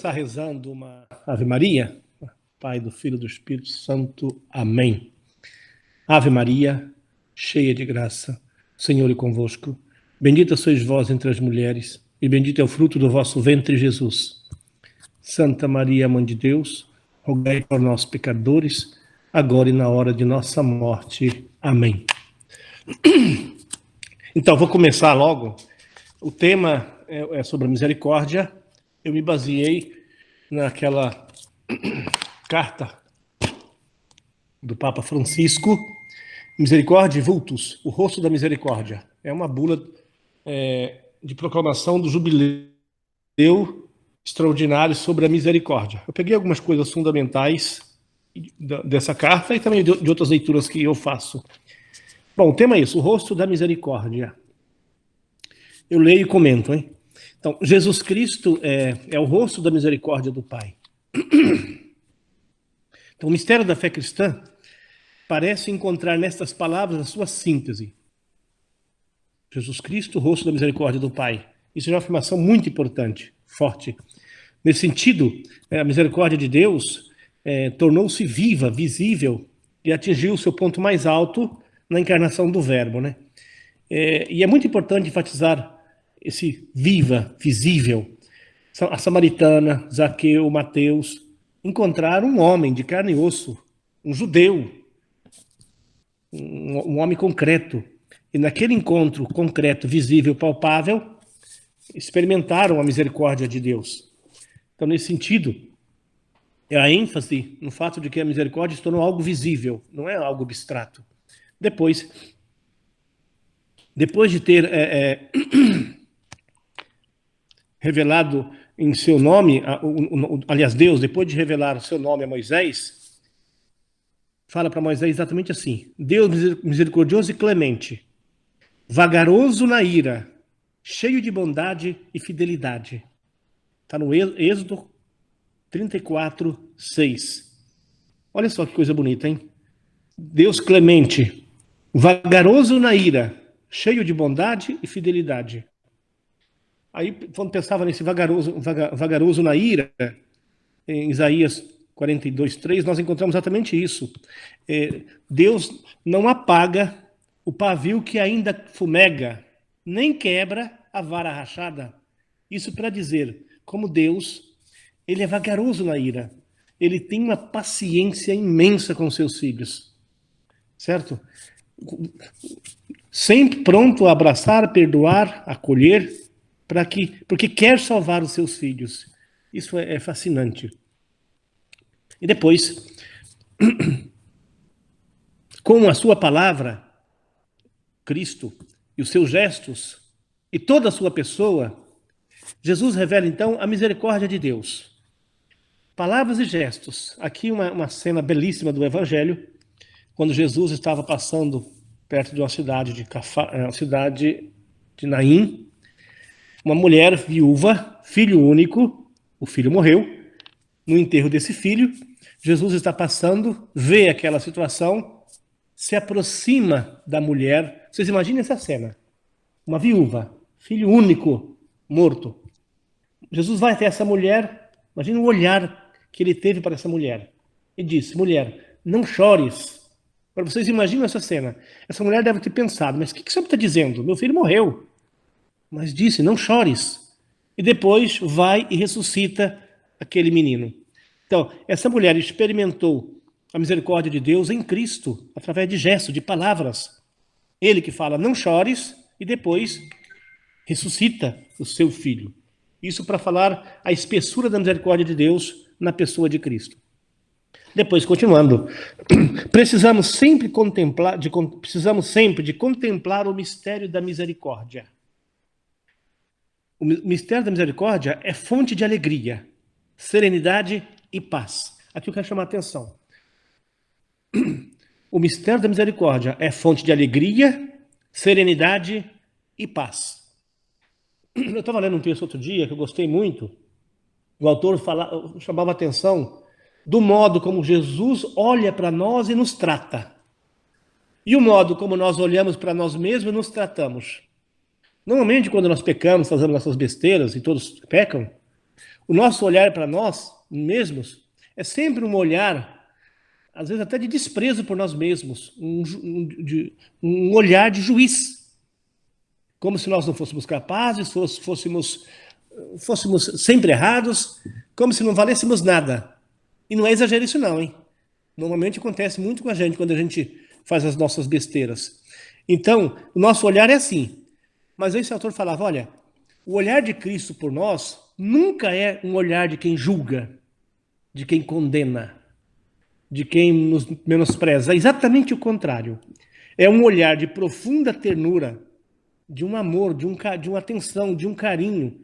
começar rezando uma Ave Maria, Pai, do Filho e do Espírito Santo. Amém. Ave Maria, cheia de graça, o Senhor é convosco. Bendita sois vós entre as mulheres, e bendito é o fruto do vosso ventre, Jesus. Santa Maria, Mãe de Deus, rogai por nós, pecadores, agora e na hora de nossa morte. Amém. Então, vou começar logo. O tema é sobre a misericórdia. Eu me baseei naquela carta do Papa Francisco, Misericordiae Vultus, o rosto da misericórdia. É uma bula de proclamação do jubileu extraordinário sobre a misericórdia. Eu peguei algumas coisas fundamentais dessa carta e também de outras leituras que eu faço. Bom, o tema é isso, o rosto da misericórdia. Eu leio e comento, hein? Então, Jesus Cristo é o rosto da misericórdia do Pai. Então, o mistério da fé cristã parece encontrar nestas palavras a sua síntese. Jesus Cristo, o rosto da misericórdia do Pai. Isso é uma afirmação muito importante, forte. Nesse sentido, a misericórdia de Deus tornou-se viva, visível, e atingiu o seu ponto mais alto na encarnação do Verbo, né? E é muito importante enfatizar esse viva, visível. A samaritana, Zaqueu, Mateus, encontraram um homem de carne e osso, um judeu, um homem concreto. E naquele encontro concreto, visível, palpável, experimentaram a misericórdia de Deus. Então, nesse sentido, é a ênfase no fato de que a misericórdia se tornou algo visível, não é algo abstrato. Depois de ter revelado em seu nome, aliás, Deus, depois de revelar o seu nome a Moisés, fala para Moisés exatamente assim: Deus misericordioso e clemente, vagaroso na ira, cheio de bondade e fidelidade. Está no Êxodo 34, 6. Olha só que coisa bonita, hein? Deus clemente, vagaroso na ira, cheio de bondade e fidelidade. Aí, quando pensava nesse vagaroso na ira, em Isaías 42, 3, nós encontramos exatamente isso. Deus não apaga o pavio que ainda fumega, nem quebra a vara rachada. Isso para dizer, como Deus, ele é vagaroso na ira. Ele tem uma paciência imensa com seus filhos. Certo? Sempre pronto a abraçar, perdoar, acolher, porque quer salvar os seus filhos. Isso é fascinante. E depois, com a sua palavra, Cristo, e os seus gestos, e toda a sua pessoa, Jesus revela então a misericórdia de Deus. Palavras e gestos. Aqui uma cena belíssima do Evangelho, quando Jesus estava passando perto de uma cidade de Naim, uma mulher viúva, filho único, o filho morreu. No enterro desse filho, Jesus está passando, vê aquela situação, se aproxima da mulher. Vocês imaginem essa cena. Uma viúva, filho único, morto. Jesus vai até essa mulher, imagina o olhar que ele teve para essa mulher. E disse: mulher, não chores. Para vocês imaginam essa cena. Essa mulher deve ter pensado: mas o que o senhor está dizendo? Meu filho morreu. Mas disse: não chores. E depois vai e ressuscita aquele menino. Então, essa mulher experimentou a misericórdia de Deus em Cristo, através de gestos, de palavras. Ele que fala: não chores, e depois ressuscita o seu filho. Isso para falar a espessura da misericórdia de Deus na pessoa de Cristo. Depois, continuando, precisamos sempre de contemplar o mistério da misericórdia. O mistério da misericórdia é fonte de alegria, serenidade e paz. Aqui eu quero chamar a atenção. O mistério da misericórdia é fonte de alegria, serenidade e paz. Eu estava lendo um texto outro dia que eu gostei muito. O autor chamava a atenção do modo como Jesus olha para nós e nos trata. E o modo como nós olhamos para nós mesmos e nos tratamos. Normalmente, quando nós pecamos, fazemos nossas besteiras, e todos pecam, O nosso olhar para nós mesmos é sempre um olhar, às vezes até de desprezo por nós mesmos, um olhar de juiz, como se nós não fôssemos capazes, fôssemos sempre errados, como se não valêssemos nada. E não é exagero isso não, hein? Normalmente acontece muito com a gente quando a gente faz as nossas besteiras. Então, o nosso olhar é assim. Mas esse autor falava, olha, o olhar de Cristo por nós nunca é um olhar de quem julga, de quem condena, de quem nos menospreza. É exatamente o contrário. É um olhar de profunda ternura, de um amor, de uma atenção, de um carinho,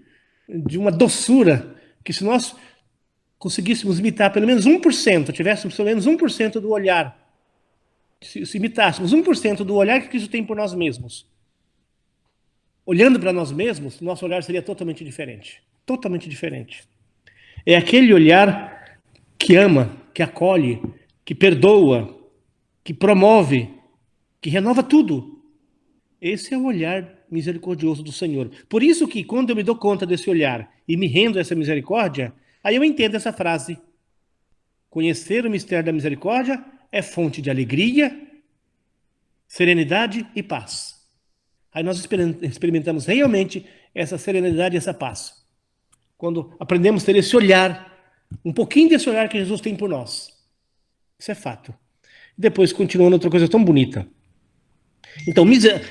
de uma doçura, que se nós conseguíssemos imitar pelo menos 1%, tivéssemos pelo menos 1% do olhar, se imitássemos 1% do olhar que Cristo tem por nós mesmos, olhando para nós mesmos, nosso olhar seria totalmente diferente. Totalmente diferente. É aquele olhar que ama, que acolhe, que perdoa, que promove, que renova tudo. Esse é o olhar misericordioso do Senhor. Por isso que quando eu me dou conta desse olhar e me rendo a essa misericórdia, aí eu entendo essa frase. Conhecer o mistério da misericórdia é fonte de alegria, serenidade e paz. Aí nós experimentamos realmente essa serenidade e essa paz. Quando aprendemos a ter esse olhar, um pouquinho desse olhar que Jesus tem por nós. Isso é fato. Depois, continuando outra coisa tão bonita. Então,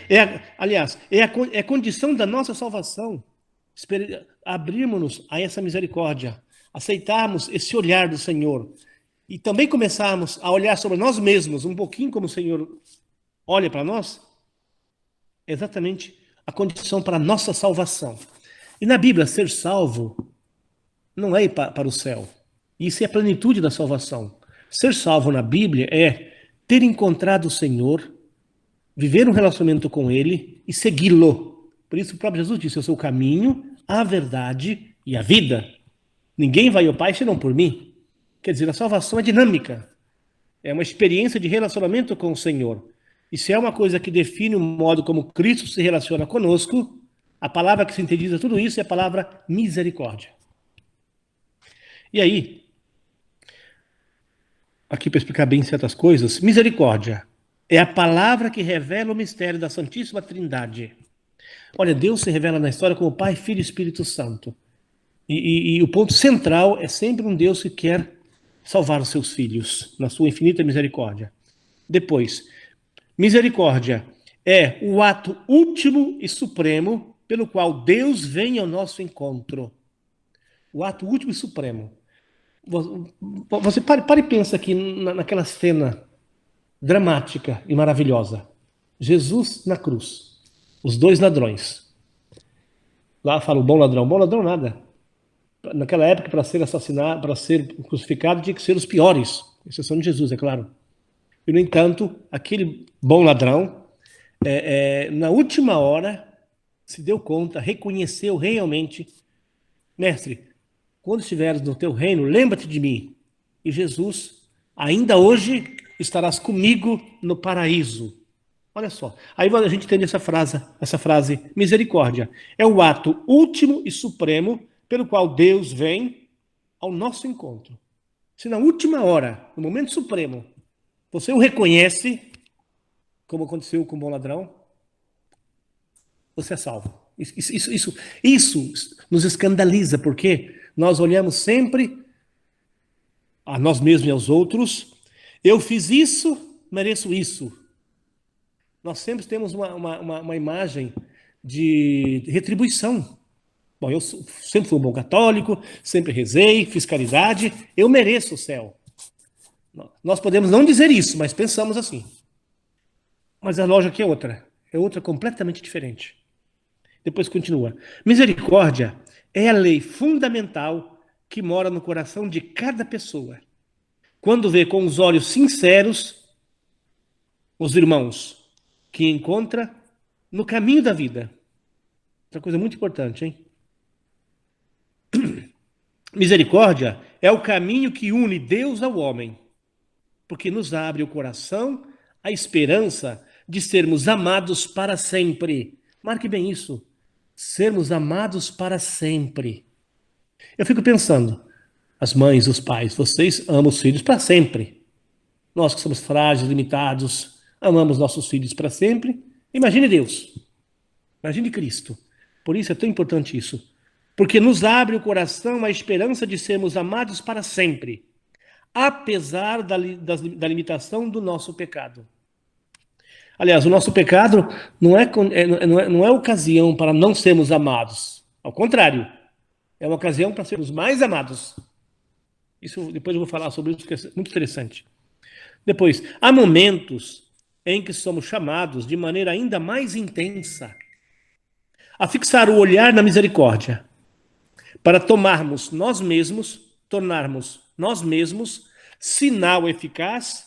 é a condição da nossa salvação abrirmos-nos a essa misericórdia, aceitarmos esse olhar do Senhor e também começarmos a olhar sobre nós mesmos, um pouquinho como o Senhor olha para nós, é exatamente a condição para a nossa salvação. E na Bíblia, ser salvo não é ir para o céu. Isso é a plenitude da salvação. Ser salvo na Bíblia é ter encontrado o Senhor, viver um relacionamento com Ele e segui-lo. Por isso o próprio Jesus disse, eu sou o caminho, a verdade e a vida. Ninguém vai ao Pai senão por mim. Quer dizer, a salvação é dinâmica. É uma experiência de relacionamento com o Senhor. E se é uma coisa que define o modo como Cristo se relaciona conosco, a palavra que sintetiza tudo isso é a palavra misericórdia. E aí, aqui para explicar bem certas coisas, misericórdia é a palavra que revela o mistério da Santíssima Trindade. Olha, Deus se revela na história como Pai, Filho e Espírito Santo. E o ponto central é sempre um Deus que quer salvar os seus filhos, na sua infinita misericórdia. Depois, misericórdia é o ato último e supremo pelo qual Deus vem ao nosso encontro. O ato último e supremo. Você pare e pensa aqui naquela cena dramática e maravilhosa. Jesus na cruz. Os dois ladrões. Lá fala o bom ladrão nada. Naquela época, para ser assassinado, para ser crucificado, tinha que ser os piores, exceção de Jesus, é claro. E, no entanto, aquele bom ladrão, na última hora, se deu conta, reconheceu realmente, mestre, quando estiveres no teu reino, lembra-te de mim. E Jesus, ainda hoje, estarás comigo no paraíso. Olha só, aí a gente tem essa frase, misericórdia. É o ato último e supremo pelo qual Deus vem ao nosso encontro. Se na última hora, no momento supremo, você o reconhece, como aconteceu com o bom ladrão, você é salvo. Isso nos escandaliza, porque nós olhamos sempre a nós mesmos e aos outros. Eu fiz isso, mereço isso. Nós sempre temos uma imagem de retribuição. Bom, eu sempre fui um bom católico, sempre rezei, fiz caridade, eu mereço o céu. Nós podemos não dizer isso, mas pensamos assim. Mas a lógica aqui é outra completamente diferente. Depois continua. Misericórdia é a lei fundamental que mora no coração de cada pessoa. Quando vê com os olhos sinceros os irmãos que encontra no caminho da vida. Outra coisa muito importante, hein? Misericórdia é o caminho que une Deus ao homem, porque nos abre o coração a esperança de sermos amados para sempre. Marque bem isso. Sermos amados para sempre. Eu fico pensando, as mães, os pais, vocês amam os filhos para sempre. Nós que somos frágeis, limitados, amamos nossos filhos para sempre. Imagine Deus, imagine Cristo. Por isso é tão importante isso. Porque nos abre o coração a esperança de sermos amados para sempre, apesar da limitação do nosso pecado. Aliás, o nosso pecado não é ocasião para não sermos amados. Ao contrário, é uma ocasião para sermos mais amados. Isso depois eu vou falar sobre isso, que é muito interessante. Depois, há momentos em que somos chamados de maneira ainda mais intensa a fixar o olhar na misericórdia, para tornarmos nós mesmos sinal eficaz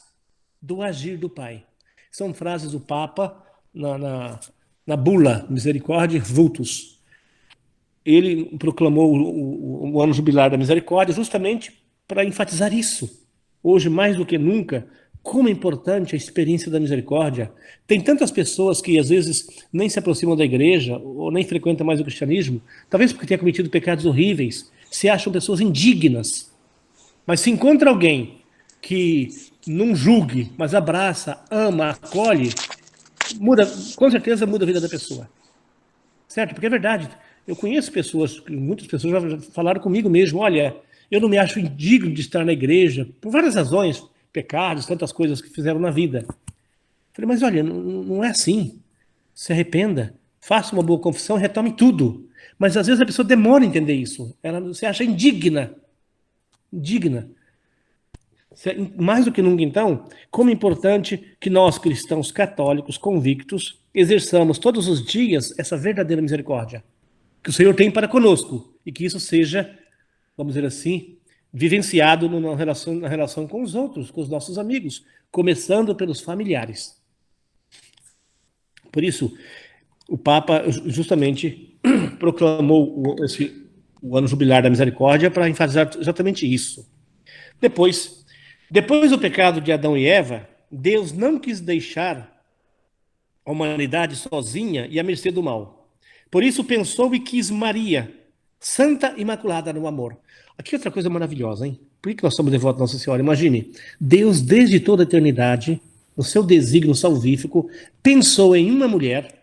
do agir do Pai. São frases do Papa na bula Misericórdia Vultus. Ele proclamou o ano jubilar da misericórdia justamente para enfatizar isso. Hoje, mais do que nunca, como é importante a experiência da misericórdia. Tem tantas pessoas que às vezes nem se aproximam da igreja ou nem frequentam mais o cristianismo, talvez porque tenham cometido pecados horríveis, se acham pessoas indignas. Mas se encontra alguém que não julgue, mas abraça, ama, acolhe, muda, com certeza muda a vida da pessoa. Certo? Porque é verdade. Eu conheço pessoas, muitas pessoas já falaram comigo mesmo, olha, eu não me acho indigno de estar na igreja, por várias razões, pecados, tantas coisas que fizeram na vida. Falei, mas olha, não é assim. Se arrependa, faça uma boa confissão e retome tudo. Mas às vezes a pessoa demora a entender isso. Ela se acha indigna. Indigna. Mais do que nunca, então, como é importante que nós, cristãos católicos convictos, exerçamos todos os dias essa verdadeira misericórdia que o Senhor tem para conosco e que isso seja, vamos dizer assim, vivenciado na relação com os outros, com os nossos amigos, começando pelos familiares. Por isso, o Papa justamente proclamou o ano jubilar da misericórdia para enfatizar exatamente isso. Depois do pecado de Adão e Eva, Deus não quis deixar a humanidade sozinha e à mercê do mal. Por isso pensou e quis Maria, santa imaculada no amor. Aqui outra coisa maravilhosa, hein? Por que nós somos devotos a Nossa Senhora? Imagine, Deus desde toda a eternidade, no seu desígnio salvífico, pensou em uma mulher,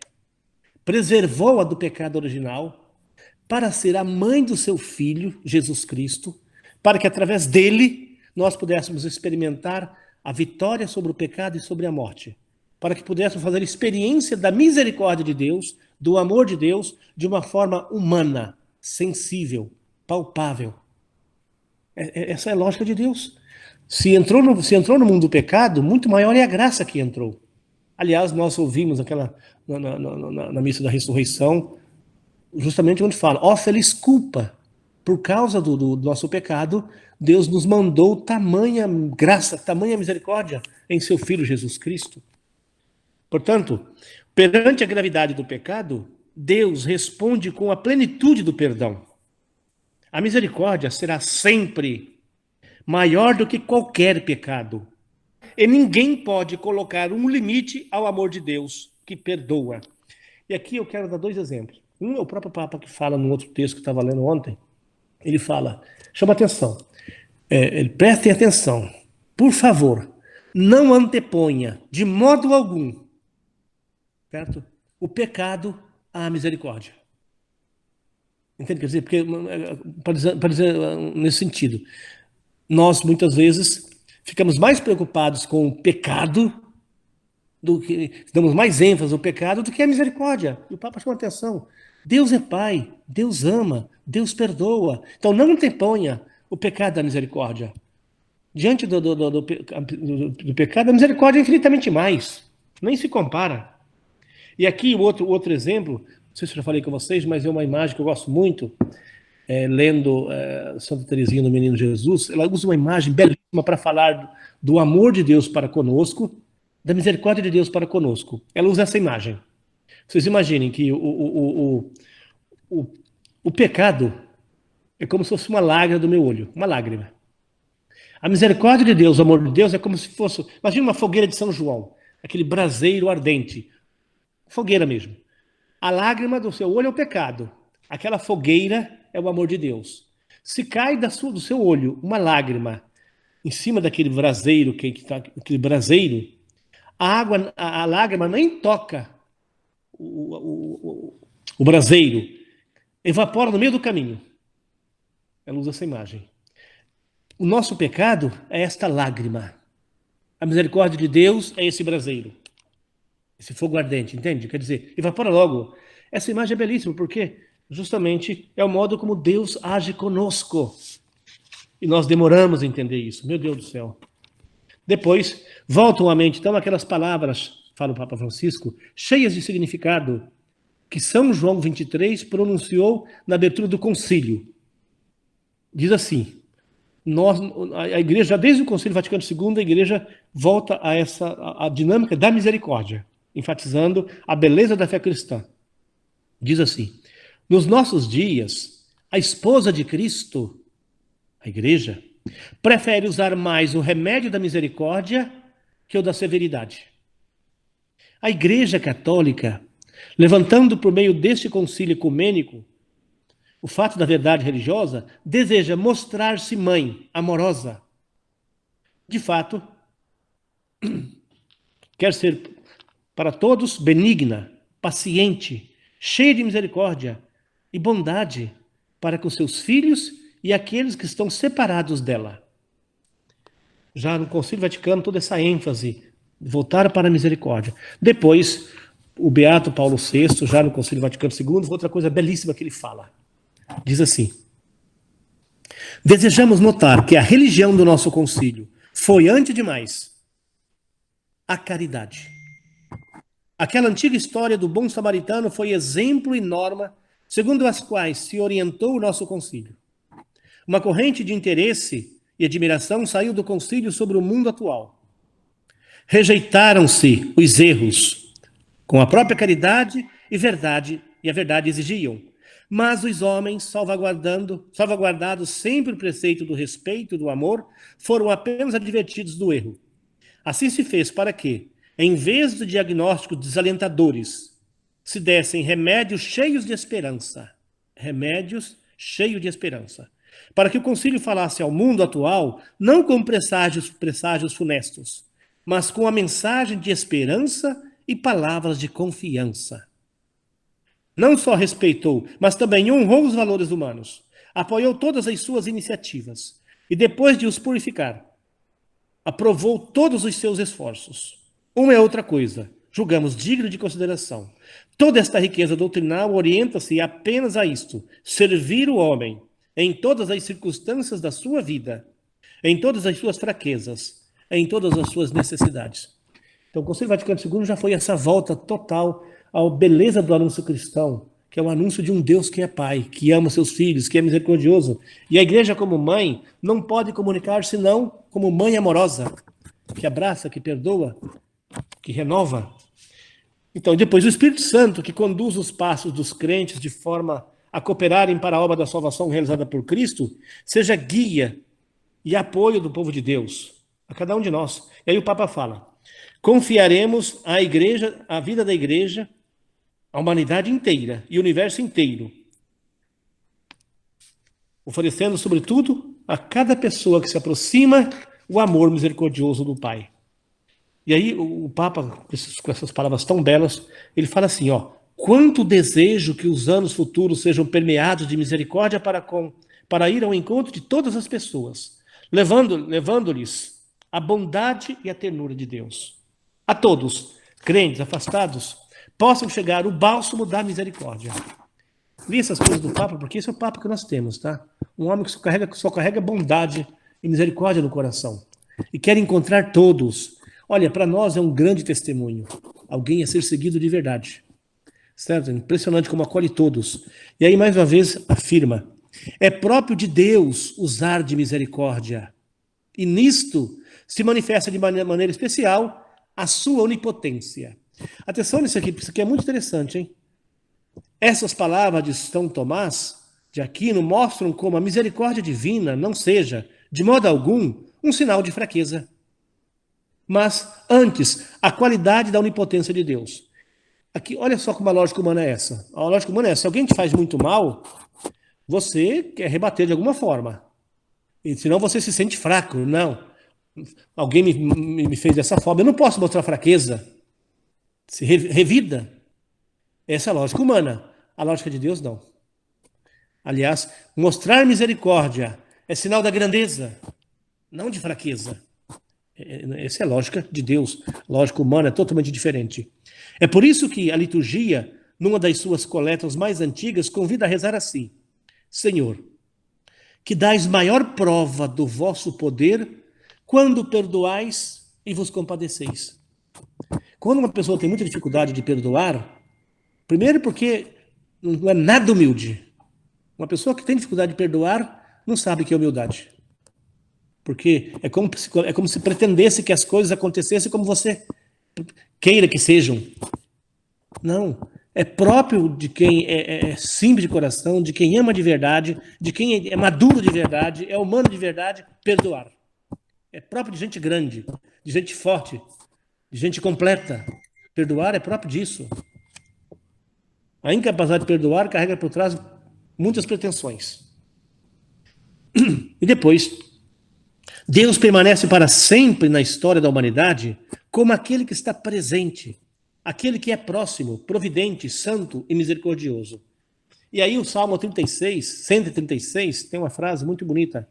preservou-a do pecado original, para ser a mãe do seu filho, Jesus Cristo, para que através dele nós pudéssemos experimentar a vitória sobre o pecado e sobre a morte, para que pudéssemos fazer experiência da misericórdia de Deus, do amor de Deus, de uma forma humana, sensível, palpável. Essa é a lógica de Deus. Se entrou no mundo do pecado, muito maior é a graça que entrou. Aliás, nós ouvimos na missa da ressurreição, justamente onde fala, ó feliz culpa, por causa do nosso pecado, Deus nos mandou tamanha graça, tamanha misericórdia em seu Filho Jesus Cristo. Portanto, perante a gravidade do pecado, Deus responde com a plenitude do perdão. A misericórdia será sempre maior do que qualquer pecado. E ninguém pode colocar um limite ao amor de Deus, que perdoa. E aqui eu quero dar dois exemplos. Um é o próprio Papa que fala num outro texto que eu estava lendo ontem. Ele fala, chama atenção, prestem atenção, por favor, não anteponha de modo algum, certo? O pecado à misericórdia. Entende? Quer dizer, porque, para dizer nesse sentido, nós muitas vezes ficamos mais preocupados com o pecado, damos mais ênfase ao pecado do que à misericórdia. E o Papa chama atenção. Deus é Pai, Deus ama, Deus perdoa. Então não anteponha o pecado da misericórdia. Diante do pecado, a misericórdia é infinitamente mais. Nem se compara. E aqui o outro exemplo, não sei se eu já falei com vocês, mas é uma imagem que eu gosto muito, lendo Santa Teresinha do Menino Jesus. Ela usa uma imagem belíssima para falar do amor de Deus para conosco, da misericórdia de Deus para conosco. Ela usa essa imagem. Vocês imaginem que o pecado é como se fosse uma lágrima do meu olho, uma lágrima. A misericórdia de Deus, o amor de Deus é como se fosse, imagina uma fogueira de São João, aquele braseiro ardente, fogueira mesmo. A lágrima do seu olho é o pecado, aquela fogueira é o amor de Deus. Se cai do seu olho uma lágrima em cima daquele braseiro, aquele braseiro, a lágrima nem toca o braseiro, evapora no meio do caminho. Ela usa essa imagem. O nosso pecado é esta lágrima. A misericórdia de Deus é esse braseiro, esse fogo ardente, entende? Quer dizer, evapora logo. Essa imagem é belíssima, porque justamente é o modo como Deus age conosco. E nós demoramos a entender isso. Meu Deus do céu. Depois, voltam à mente, então, aquelas palavras, fala o Papa Francisco, cheias de significado, que São João 23 pronunciou na abertura do concílio. Diz assim, a igreja, desde o Concílio Vaticano II, a igreja volta a dinâmica da misericórdia, enfatizando a beleza da fé cristã. Diz assim, nos nossos dias, a esposa de Cristo, a igreja, prefere usar mais o remédio da misericórdia que o da severidade. A Igreja Católica, levantando por meio deste concílio ecumênico o fato da verdade religiosa, deseja mostrar-se mãe amorosa. De fato, quer ser para todos benigna, paciente, cheia de misericórdia e bondade para com seus filhos e aqueles que estão separados dela. Já no Concílio Vaticano, toda essa ênfase, voltar para a misericórdia. Depois, o Beato Paulo VI, já no Concílio Vaticano II, outra coisa belíssima que ele fala. Diz assim, desejamos notar que a religião do nosso concílio foi, antes de mais, a caridade. Aquela antiga história do bom samaritano foi exemplo e norma segundo as quais se orientou o nosso concílio. Uma corrente de interesse e admiração saiu do concílio sobre o mundo atual. Rejeitaram-se os erros, com a própria caridade e a verdade exigiam. Mas os homens, salvaguardados sempre o preceito do respeito e do amor, foram apenas advertidos do erro. Assim se fez para que, em vez de diagnósticos desalentadores, se dessem remédios cheios de esperança. Remédios cheios de esperança. Para que o concílio falasse ao mundo atual, não com presságios funestos, mas com a mensagem de esperança e palavras de confiança. Não só respeitou, mas também honrou os valores humanos, apoiou todas as suas iniciativas e, depois de os purificar, aprovou todos os seus esforços. Uma é outra coisa, julgamos digno de consideração. Toda esta riqueza doutrinal orienta-se apenas a isto, servir o homem em todas as circunstâncias da sua vida, em todas as suas fraquezas, em todas as suas necessidades. Então, o Concílio Vaticano II já foi essa volta total à beleza do anúncio cristão, que é o anúncio de um Deus que é pai, que ama seus filhos, que é misericordioso. E a igreja, como mãe, não pode comunicar senão como mãe amorosa, que abraça, que perdoa, que renova. Então, depois o Espírito Santo, que conduz os passos dos crentes de forma a cooperarem para a obra da salvação realizada por Cristo, seja guia e apoio do povo de Deus, a cada um de nós. E aí o Papa fala, confiaremos à igreja, à vida da igreja, a humanidade inteira e o universo inteiro, oferecendo, sobretudo, a cada pessoa que se aproxima o amor misericordioso do Pai. E aí o Papa, com essas palavras tão belas, ele fala assim, quanto desejo que os anos futuros sejam permeados de misericórdia para ir ao encontro de todas as pessoas, levando-lhes a bondade e a ternura de Deus. A todos, crentes, afastados, possam chegar o bálsamo da misericórdia. Li essas coisas do Papa, porque esse é o Papa que nós temos, tá? Um homem que só carrega bondade e misericórdia no coração. E quer encontrar todos. Olha, para nós é um grande testemunho. Alguém a ser seguido de verdade. Certo? É impressionante como acolhe todos. E aí, mais uma vez, afirma, é próprio de Deus usar de misericórdia. E nisto se manifesta de maneira especial a sua onipotência. Atenção nisso aqui é muito interessante, hein? Essas palavras de São Tomás de Aquino mostram como a misericórdia divina não seja, de modo algum, um sinal de fraqueza. Mas, antes, a qualidade da onipotência de Deus. Aqui, olha só como a lógica humana é essa. A lógica humana é essa. Se alguém te faz muito mal, você quer rebater de alguma forma. E senão você se sente fraco. Não. Alguém me fez dessa forma. Eu não posso mostrar fraqueza. Se revida. Essa é a lógica humana. A lógica de Deus, não. Aliás, mostrar misericórdia é sinal da grandeza, não de fraqueza. Essa é a lógica de Deus. A lógica humana é totalmente diferente. É por isso que a liturgia, numa das suas coletas mais antigas, convida a rezar assim: Senhor, que dais maior prova do vosso poder quando perdoais e vos compadeceis. Quando uma pessoa tem muita dificuldade de perdoar, primeiro porque não é nada humilde. Uma pessoa que tem dificuldade de perdoar não sabe o que é humildade. Porque é como se pretendesse que as coisas acontecessem como você queira que sejam. Não. É próprio de quem é simples de coração, de quem ama de verdade, de quem é maduro de verdade, é humano de verdade, perdoar. É próprio de gente grande, de gente forte, de gente completa. Perdoar é próprio disso. A incapacidade de perdoar carrega por trás muitas pretensões. E depois, Deus permanece para sempre na história da humanidade como aquele que está presente, aquele que é próximo, providente, santo e misericordioso. E aí o Salmo 36, 136, tem uma frase muito bonita.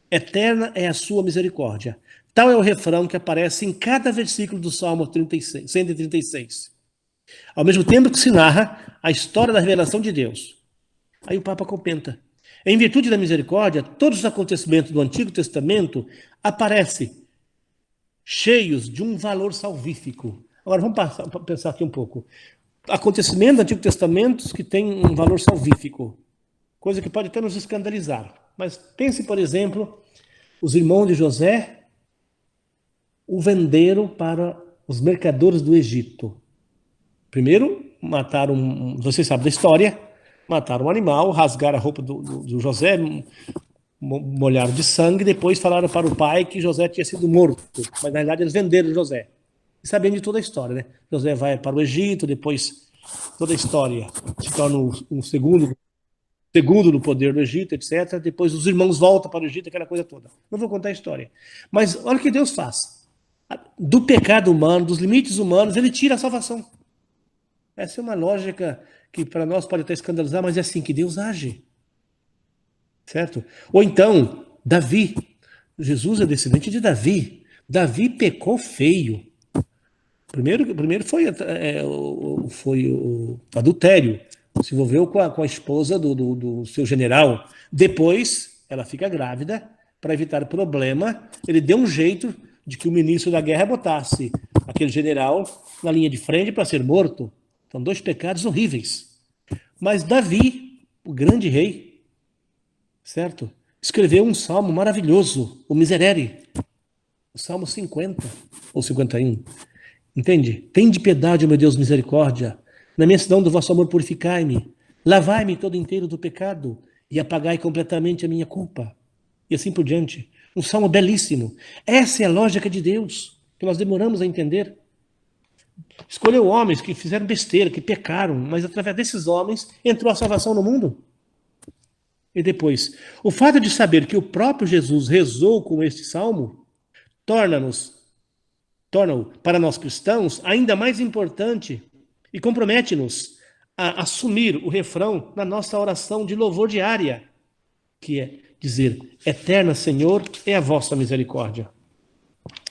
Eterna é a sua misericórdia. Tal é o refrão que aparece em cada versículo do Salmo 36, 136. Ao mesmo tempo que se narra a história da revelação de Deus. Aí o Papa comenta. Em virtude da misericórdia, todos os acontecimentos do Antigo Testamento aparecem cheios de um valor salvífico. Agora vamos pensar aqui um pouco. Acontecimentos do Antigo Testamento que têm um valor salvífico, coisa que pode até nos escandalizar. Mas pense, por exemplo, os irmãos de José o venderam para os mercadores do Egito. Primeiro, mataram, vocês sabem da história, mataram um animal, rasgaram a roupa do José, molharam de sangue, depois falaram para o pai que José tinha sido morto. Mas na realidade eles venderam José. E sabendo de toda a história, né? José vai para o Egito, depois toda a história se torna um segundo no poder do Egito, etc. Depois os irmãos voltam para o Egito, aquela coisa toda. Não vou contar a história. Mas olha o que Deus faz. Do pecado humano, dos limites humanos, ele tira a salvação. Essa é uma lógica que para nós pode até escandalizar, mas é assim que Deus age. Certo? Ou então, Davi. Jesus é descendente de Davi. Davi pecou feio. Primeiro foi o adultério. Se envolveu com a esposa do seu general. Depois, ela fica grávida. Para evitar problema, ele deu um jeito de que o ministro da guerra botasse aquele general na linha de frente para ser morto. São dois pecados horríveis. Mas Davi, o grande rei, certo? Escreveu um salmo maravilhoso, o Miserere, o Salmo 50 ou 51. Entende? Tende piedade, meu Deus, misericórdia. Na imensidão do vosso amor purificai-me. Lavai-me todo inteiro do pecado e apagai completamente a minha culpa. E assim por diante. Um salmo belíssimo. Essa é a lógica de Deus, que nós demoramos a entender. Escolheu homens que fizeram besteira, que pecaram, mas através desses homens entrou a salvação no mundo. E depois, o fato de saber que o próprio Jesus rezou com este salmo torna-o, para nós cristãos, ainda mais importante e compromete-nos a assumir o refrão na nossa oração de louvor diária, que é dizer: Eterna, Senhor, é a vossa misericórdia.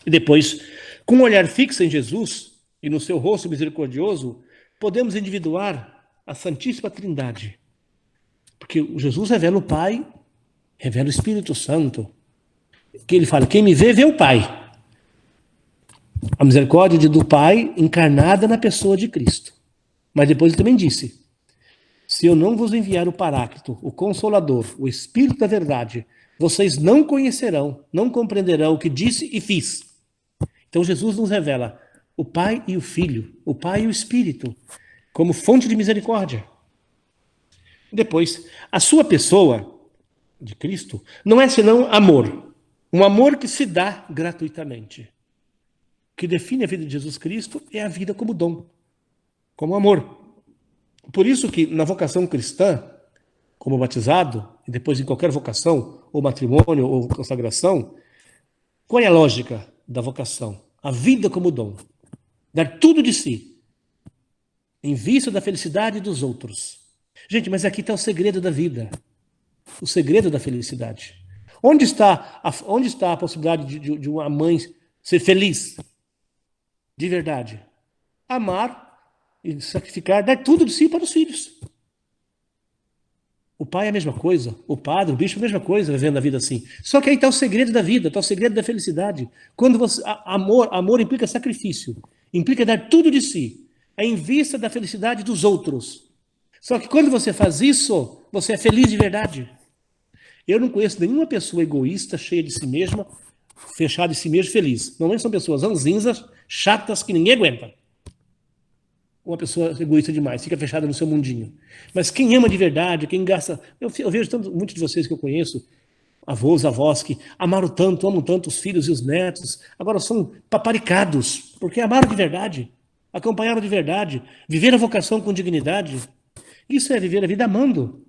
E depois, com um olhar fixo em Jesus e no seu rosto misericordioso, podemos individuar a Santíssima Trindade. Porque Jesus revela o Pai, revela o Espírito Santo. Que ele fala: quem me vê, vê o Pai. A misericórdia do Pai encarnada na pessoa de Cristo. Mas depois ele também disse: se eu não vos enviar o Paráclito, o Consolador, o Espírito da Verdade, vocês não conhecerão, não compreenderão o que disse e fiz. Então Jesus nos revela o Pai e o Filho, o Pai e o Espírito, como fonte de misericórdia. Depois, a sua pessoa, de Cristo, não é senão amor. Um amor que se dá gratuitamente. O que define a vida de Jesus Cristo é a vida como dom, como amor. Por isso que na vocação cristã, como batizado, e depois em qualquer vocação, ou matrimônio, ou consagração, qual é a lógica da vocação? A vida como dom. Dar tudo de si, em vista da felicidade dos outros. Gente, mas aqui está o segredo da vida. O segredo da felicidade. Onde está a possibilidade de uma mãe ser feliz? De verdade. Amar e sacrificar, dar tudo de si para os filhos. O pai é a mesma coisa, o padre, o bispo é a mesma coisa, vivendo a vida assim. Só que aí está o segredo da vida, está o segredo da felicidade. Quando você, amor implica sacrifício, implica dar tudo de si, é em vista da felicidade dos outros. Só que quando você faz isso, você é feliz de verdade. Eu não conheço nenhuma pessoa egoísta, cheia de si mesma, fechada em si mesma, feliz. Normalmente são pessoas ranzinzas, chatas, que ninguém aguenta. Uma pessoa egoísta demais, fica fechada no seu mundinho. Mas quem ama de verdade, quem gasta... Eu vejo muitos de vocês que eu conheço, avós, avós, que amaram tanto, amam tanto os filhos e os netos, agora são paparicados, porque amaram de verdade, acompanharam de verdade, viveram a vocação com dignidade. Isso é viver a vida amando.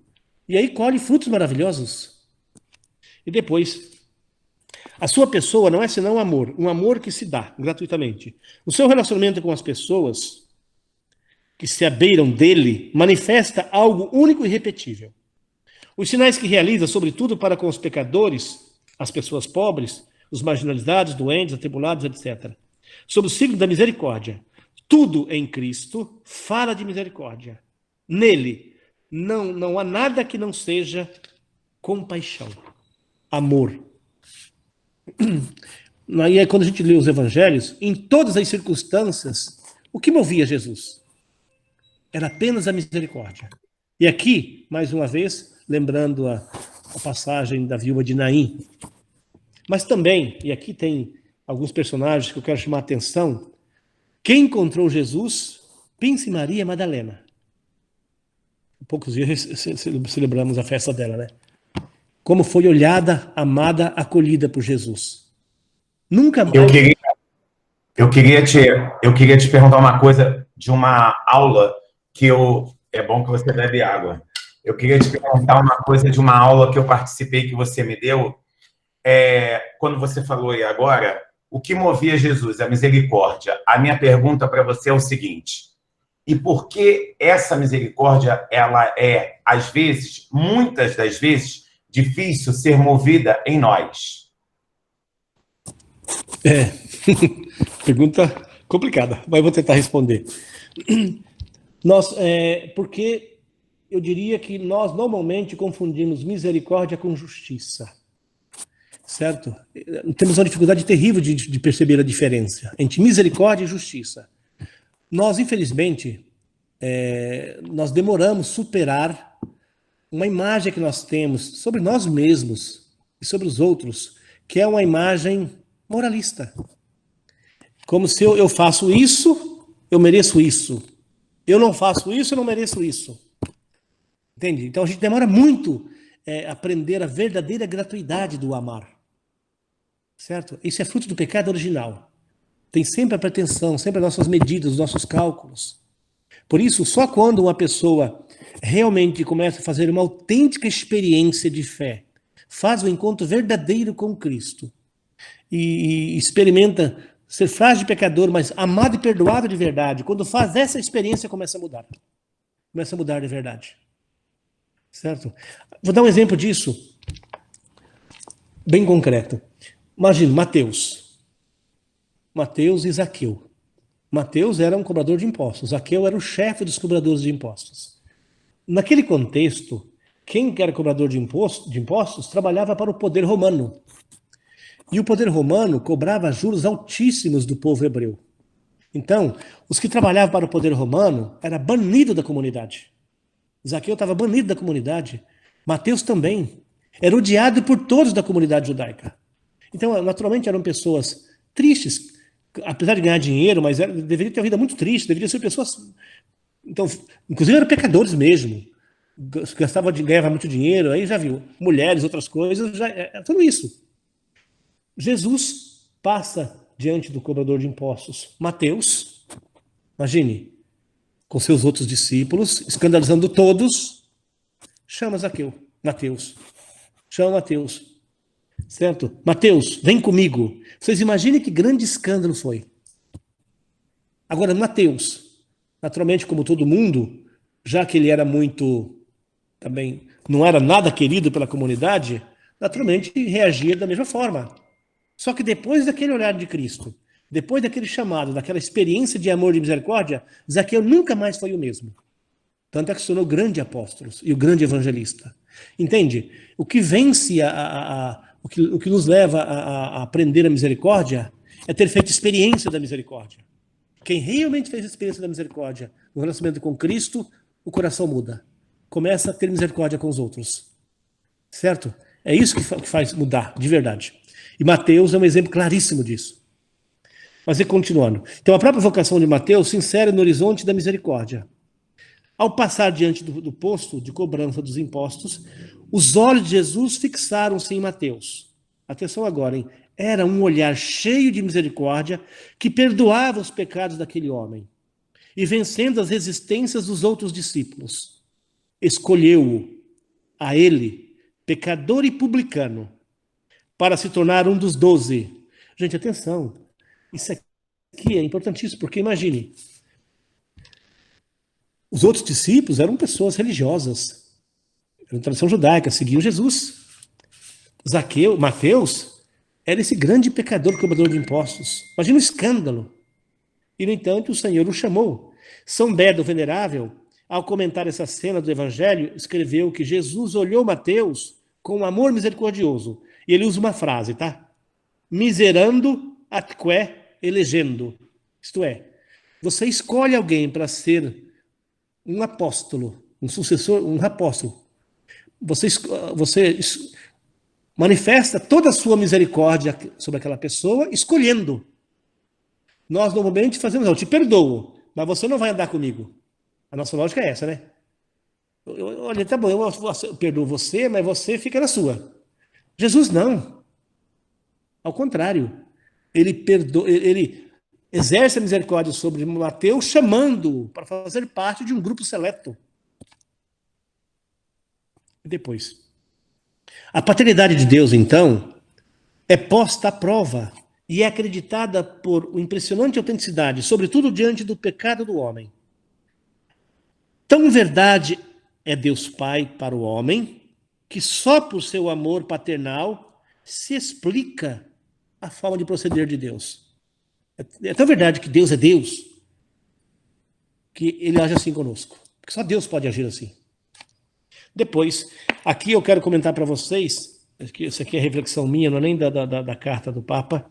E aí colhe frutos maravilhosos. E depois, a sua pessoa não é senão amor, um amor que se dá gratuitamente. O seu relacionamento com as pessoas que se abeiram dele manifesta algo único e irrepetível. Os sinais que realiza, sobretudo para com os pecadores, as pessoas pobres, os marginalizados, doentes, atribulados, etc. Sob o signo da misericórdia. Tudo em Cristo fala de misericórdia. Nele não há nada que não seja compaixão, amor. Aí quando a gente lê os evangelhos, em todas as circunstâncias, o que movia Jesus? Era apenas a misericórdia. E aqui, mais uma vez, lembrando a passagem da viúva de Naim. Mas também, e aqui tem alguns personagens que eu quero chamar a atenção, quem encontrou Jesus? Pense em Maria Madalena. Há poucos dias celebramos a festa dela, né? Como foi olhada, amada, acolhida por Jesus. Nunca mais... Eu queria te perguntar uma coisa de uma aula é bom que você bebe água. Eu queria te perguntar uma coisa de uma aula que eu participei, que você me deu, quando você falou aí agora, o que movia Jesus? A misericórdia. A minha pergunta para você é o seguinte: e por que essa misericórdia, ela é, às vezes, muitas das vezes, difícil ser movida em nós? Pergunta complicada, mas vou tentar responder. Porque eu diria que nós normalmente confundimos misericórdia com justiça, certo? Temos uma dificuldade terrível de perceber a diferença entre misericórdia e justiça. Nós, infelizmente, nós demoramos superar uma imagem que nós temos sobre nós mesmos e sobre os outros, que é uma imagem moralista. Como se eu faço isso, eu mereço isso. Eu não faço isso, eu não mereço isso. Entende? Então a gente demora muito a aprender a verdadeira gratuidade do amar. Certo? Isso é fruto do pecado original. Tem sempre a pretensão, sempre as nossas medidas, os nossos cálculos. Por isso, só quando uma pessoa realmente começa a fazer uma autêntica experiência de fé, faz o encontro verdadeiro com Cristo e experimenta ser frágil e pecador, mas amado e perdoado de verdade, quando faz essa experiência, começa a mudar. Começa a mudar de verdade. Certo? Vou dar um exemplo disso, bem concreto. Imagina, Mateus e Zaqueu. Mateus era um cobrador de impostos, Zaqueu era o chefe dos cobradores de impostos. Naquele contexto, quem era cobrador de impostos trabalhava para o poder romano. E o poder romano cobrava juros altíssimos do povo hebreu. Então, os que trabalhavam para o poder romano eram banidos da comunidade. Zaqueu estava banido da comunidade. Mateus também. Era odiado por todos da comunidade judaica. Então, naturalmente, eram pessoas tristes, apesar de ganhar dinheiro, mas deveriam ter uma vida muito triste, deveriam ser pessoas... Então, inclusive eram pecadores mesmo. Ganhava muito dinheiro, aí já viu. Mulheres, outras coisas, tudo isso. Jesus passa diante do cobrador de impostos, Mateus, imagine, com seus outros discípulos, escandalizando todos, chama Zaqueu. Mateus. Chama Mateus. Certo? Mateus, vem comigo. Vocês imaginem que grande escândalo foi. Agora, Mateus, naturalmente, como todo mundo, já que ele era muito, também, não era nada querido pela comunidade, naturalmente reagia da mesma forma. Só que depois daquele olhar de Cristo, depois daquele chamado, daquela experiência de amor e de misericórdia, Zaqueu nunca mais foi o mesmo. Tanto é que se tornou grande apóstolo e o grande evangelista. Entende? O que vence, o que nos leva a aprender a misericórdia é ter feito experiência da misericórdia. Quem realmente fez a experiência da misericórdia no relacionamento com Cristo, o coração muda. Começa a ter misericórdia com os outros. Certo? É isso que faz mudar, de verdade. E Mateus é um exemplo claríssimo disso. Mas continuando. Então a própria vocação de Mateus se insere no horizonte da misericórdia. Ao passar diante do posto de cobrança dos impostos, os olhos de Jesus fixaram-se em Mateus. Atenção agora, hein? Era um olhar cheio de misericórdia que perdoava os pecados daquele homem e vencendo as resistências dos outros discípulos. Escolheu-o, a ele, pecador e publicano, para se tornar um dos 12. Gente, atenção. Isso aqui é importantíssimo, porque imagine, os outros discípulos eram pessoas religiosas, eram tradição judaica, seguiam Jesus. Mateus, era esse grande pecador, cobrador de impostos. Imagina o escândalo. E, no entanto, o Senhor o chamou. São Beda, o Venerável, ao comentar essa cena do Evangelho, escreveu que Jesus olhou Mateus com um amor misericordioso. E ele usa uma frase, tá? Miserando atque elegendo. Isto é, você escolhe alguém para ser um apóstolo, um sucessor, um apóstolo. Você manifesta toda a sua misericórdia sobre aquela pessoa, escolhendo. Nós normalmente fazemos, eu te perdoo, mas você não vai andar comigo. A nossa lógica é essa, né? Olha, tá bom, eu perdoo você, mas você fica na sua. Jesus não. Ao contrário, ele exerce a misericórdia sobre Mateus, chamando-o para fazer parte de um grupo seleto. E depois, a paternidade de Deus, então, é posta à prova e é acreditada por impressionante autenticidade, sobretudo diante do pecado do homem. Tão verdade é Deus Pai para o homem, que só por seu amor paternal se explica a forma de proceder de Deus. É tão verdade que Deus é Deus, que ele age assim conosco. Porque só Deus pode agir assim. Depois, aqui eu quero comentar para vocês, isso aqui é reflexão minha, não é nem da carta do Papa,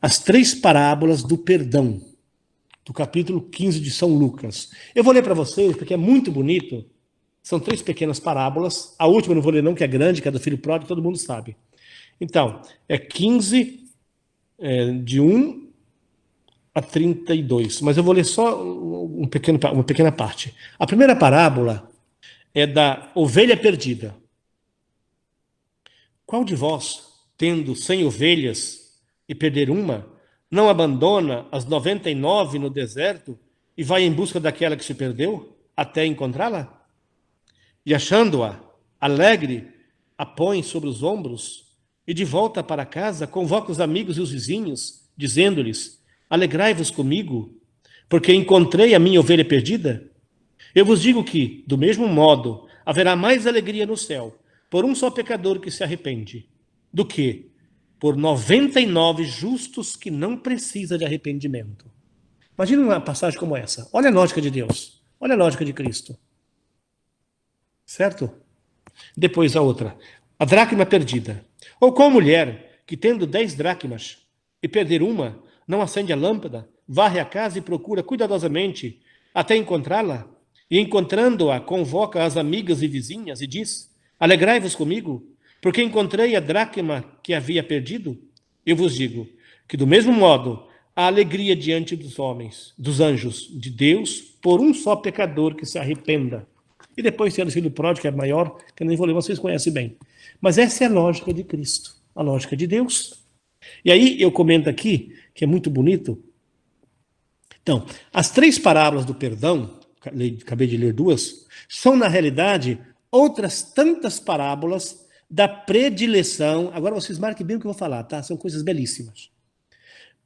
as 3 parábolas do perdão, do capítulo 15 de São Lucas. Eu vou ler para vocês, porque é muito bonito. São 3 pequenas parábolas. A última eu não vou ler não, que é grande, que é do filho pródigo, todo mundo sabe. Então, é 15, de 1 a 32. Mas eu vou ler só uma pequena parte. A primeira parábola é da ovelha perdida. Qual de vós, tendo 100 ovelhas e perder uma, não abandona as 99 no deserto e vai em busca daquela que se perdeu, até encontrá-la? E achando-a, alegre, a põe sobre os ombros e de volta para casa convoca os amigos e os vizinhos, dizendo-lhes: alegrai-vos comigo, porque encontrei a minha ovelha perdida. Eu vos digo que, do mesmo modo, haverá mais alegria no céu por um só pecador que se arrepende, do que por 99 justos que não precisam de arrependimento. Imagina uma passagem como essa. Olha a lógica de Deus. Olha a lógica de Cristo. Certo? Depois a outra. A dracma perdida. Ou qual mulher que, tendo 10 dracmas e perder uma, não acende a lâmpada, varre a casa e procura cuidadosamente até encontrá-la? E encontrando-a, convoca as amigas e vizinhas e diz: alegrai-vos comigo, porque encontrei a dracma que havia perdido. Eu vos digo que, do mesmo modo, há alegria diante dos homens, dos anjos de Deus, por um só pecador que se arrependa. E depois tem o filho pródigo, que é maior, que eu nem vou ler, vocês conhecem bem. Mas essa é a lógica de Cristo, a lógica de Deus. E aí eu comento aqui, que é muito bonito. Então, as 3 parábolas do perdão, acabei de ler 2, são, na realidade, outras tantas parábolas da predileção. Agora vocês marquem bem o que eu vou falar, tá? São coisas belíssimas.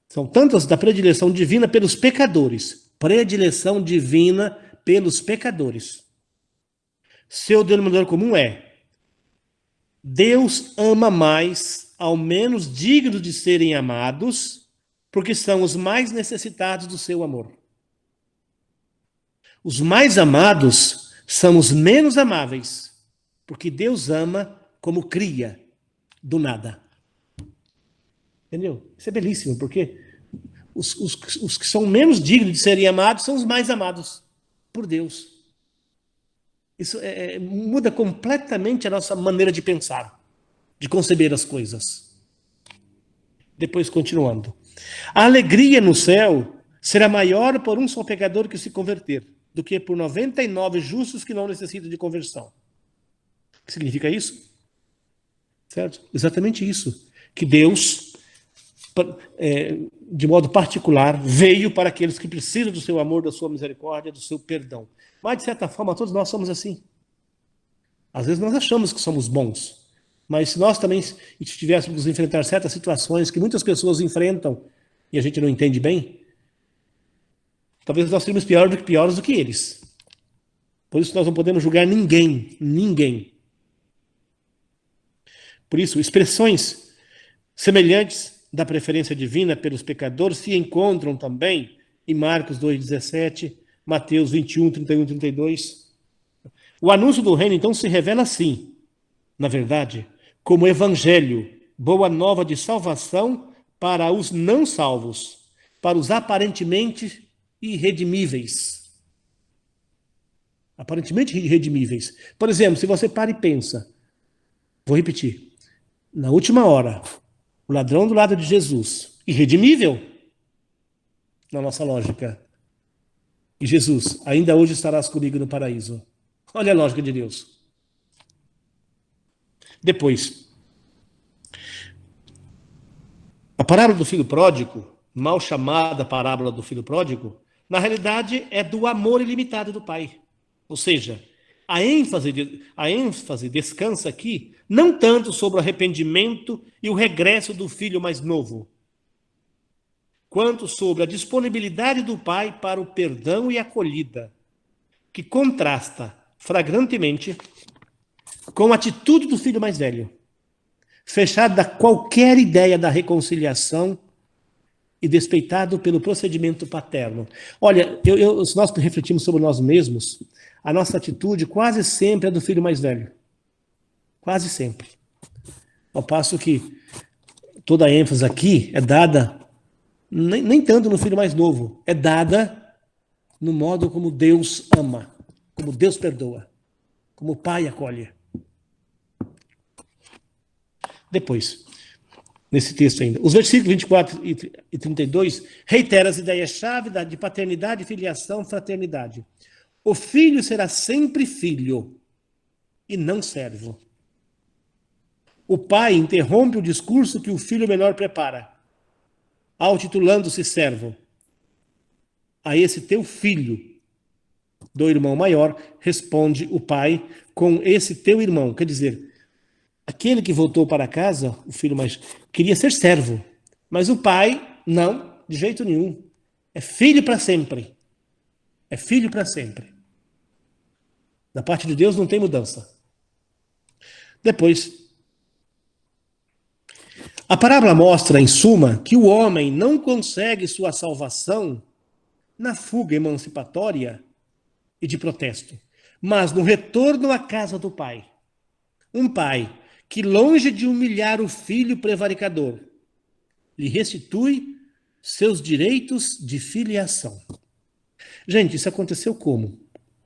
São tantas da predileção divina pelos pecadores. Predileção divina pelos pecadores. Seu denominador comum é: Deus ama mais ao menos dignos de serem amados, porque são os mais necessitados do seu amor. Os mais amados são os menos amáveis, porque Deus ama como cria, do nada. Entendeu? Isso é belíssimo, porque os que são menos dignos de serem amados são os mais amados por Deus. Isso muda completamente a nossa maneira de pensar, de conceber as coisas. Depois, continuando. A alegria no céu será maior por um só pecador que se converter, do que por 99 justos que não necessitam de conversão. O que significa isso? Certo? Exatamente isso. Que Deus, de modo particular, veio para aqueles que precisam do seu amor, da sua misericórdia, do seu perdão. Mas, de certa forma, todos nós somos assim. Às vezes nós achamos que somos bons, mas se nós também tivéssemos que enfrentar certas situações que muitas pessoas enfrentam e a gente não entende bem, talvez nós seríamos piores do que eles. Por isso nós não podemos julgar ninguém. Por isso, expressões semelhantes da preferência divina pelos pecadores se encontram também em Marcos 2,17, Mateus 21, 31 e 32. O anúncio do reino, então, se revela assim, na verdade, como evangelho, boa nova de salvação para os não salvos, para os aparentemente irredimíveis. Aparentemente irredimíveis. Por exemplo, se você para e pensa, vou repetir, na última hora, o ladrão do lado de Jesus, irredimível, na nossa lógica. E Jesus, ainda hoje estarás comigo no paraíso. Olha a lógica de Deus. Depois, a parábola do filho pródigo, mal chamada parábola do filho pródigo, na realidade é do amor ilimitado do pai. Ou seja, a ênfase descansa aqui não tanto sobre o arrependimento e o regresso do filho mais novo, quanto sobre a disponibilidade do pai para o perdão e acolhida, que contrasta flagrantemente com a atitude do filho mais velho, fechado a qualquer ideia da reconciliação e despeitado pelo procedimento paterno. Olha, se nós refletimos sobre nós mesmos, a nossa atitude quase sempre é do filho mais velho. Quase sempre. Ao passo que toda a ênfase aqui é dada, nem tanto no filho mais novo, é dada no modo como Deus ama, como Deus perdoa, como o Pai acolhe. Depois, nesse texto ainda, os versículos 24 e 32 reiteram as ideias-chave de paternidade, filiação, fraternidade. O filho será sempre filho e não servo. O pai interrompe o discurso que o filho menor prepara, ao titulando-se servo. A esse teu filho, do irmão maior, responde o pai com esse teu irmão. Quer dizer, aquele que voltou para casa, o filho mais, queria ser servo. Mas o pai, não, de jeito nenhum. É filho para sempre. É filho para sempre. Da parte de Deus não tem mudança. Depois, a parábola mostra, em suma, que o homem não consegue sua salvação na fuga emancipatória e de protesto, mas no retorno à casa do pai. Um pai que, longe de humilhar o filho prevaricador, lhe restitui seus direitos de filiação. Gente, isso aconteceu como?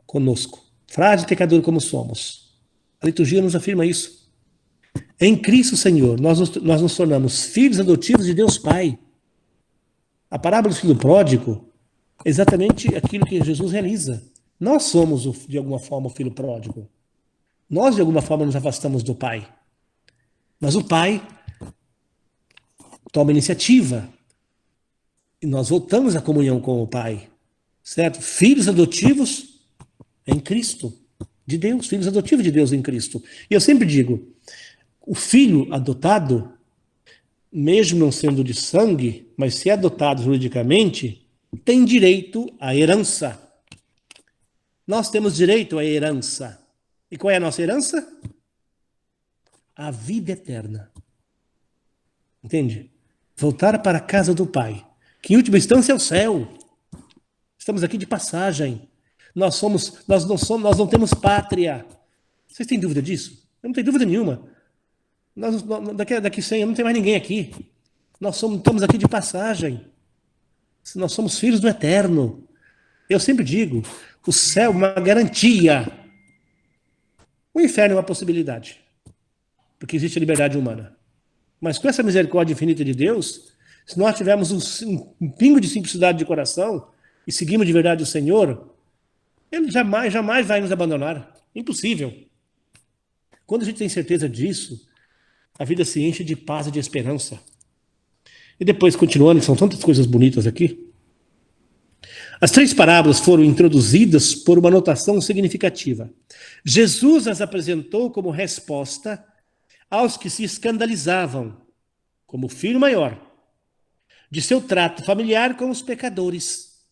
Conosco. Frágil e pecador como somos. A liturgia nos afirma isso. Em Cristo, Senhor, nós nos tornamos filhos adotivos de Deus Pai. A parábola do filho pródigo é exatamente aquilo que Jesus realiza. Nós somos, de alguma forma, o filho pródigo. Nós, de alguma forma, nos afastamos do Pai. Mas o Pai toma iniciativa. E nós voltamos à comunhão com o Pai. Certo? Filhos adotivos em Cristo. de Deus, filhos adotivos de Deus em Cristo. E eu sempre digo, o filho adotado, mesmo não sendo de sangue, mas se é adotado juridicamente, tem direito à herança. Nós temos direito à herança. E qual é a nossa herança? A vida eterna. Entende? Voltar para a casa do Pai, que em última instância é o céu. Estamos aqui de passagem. Nós não temos pátria. Vocês têm dúvida disso? Eu não tenho dúvida nenhuma. Daqui 100 anos não tem mais ninguém aqui. Estamos aqui de passagem. Nós somos filhos do eterno. Eu sempre digo, o céu é uma garantia. O inferno é uma possibilidade. Porque existe a liberdade humana. Mas com essa misericórdia infinita de Deus, se nós tivermos um pingo de simplicidade de coração e seguirmos de verdade o Senhor, Ele jamais vai nos abandonar. Impossível. Quando a gente tem certeza disso, a vida se enche de paz e de esperança. E depois, continuando, são tantas coisas bonitas aqui. As 3 parábolas foram introduzidas por uma notação significativa. Jesus as apresentou como resposta aos que se escandalizavam, como o filho maior, de seu trato familiar com os pecadores.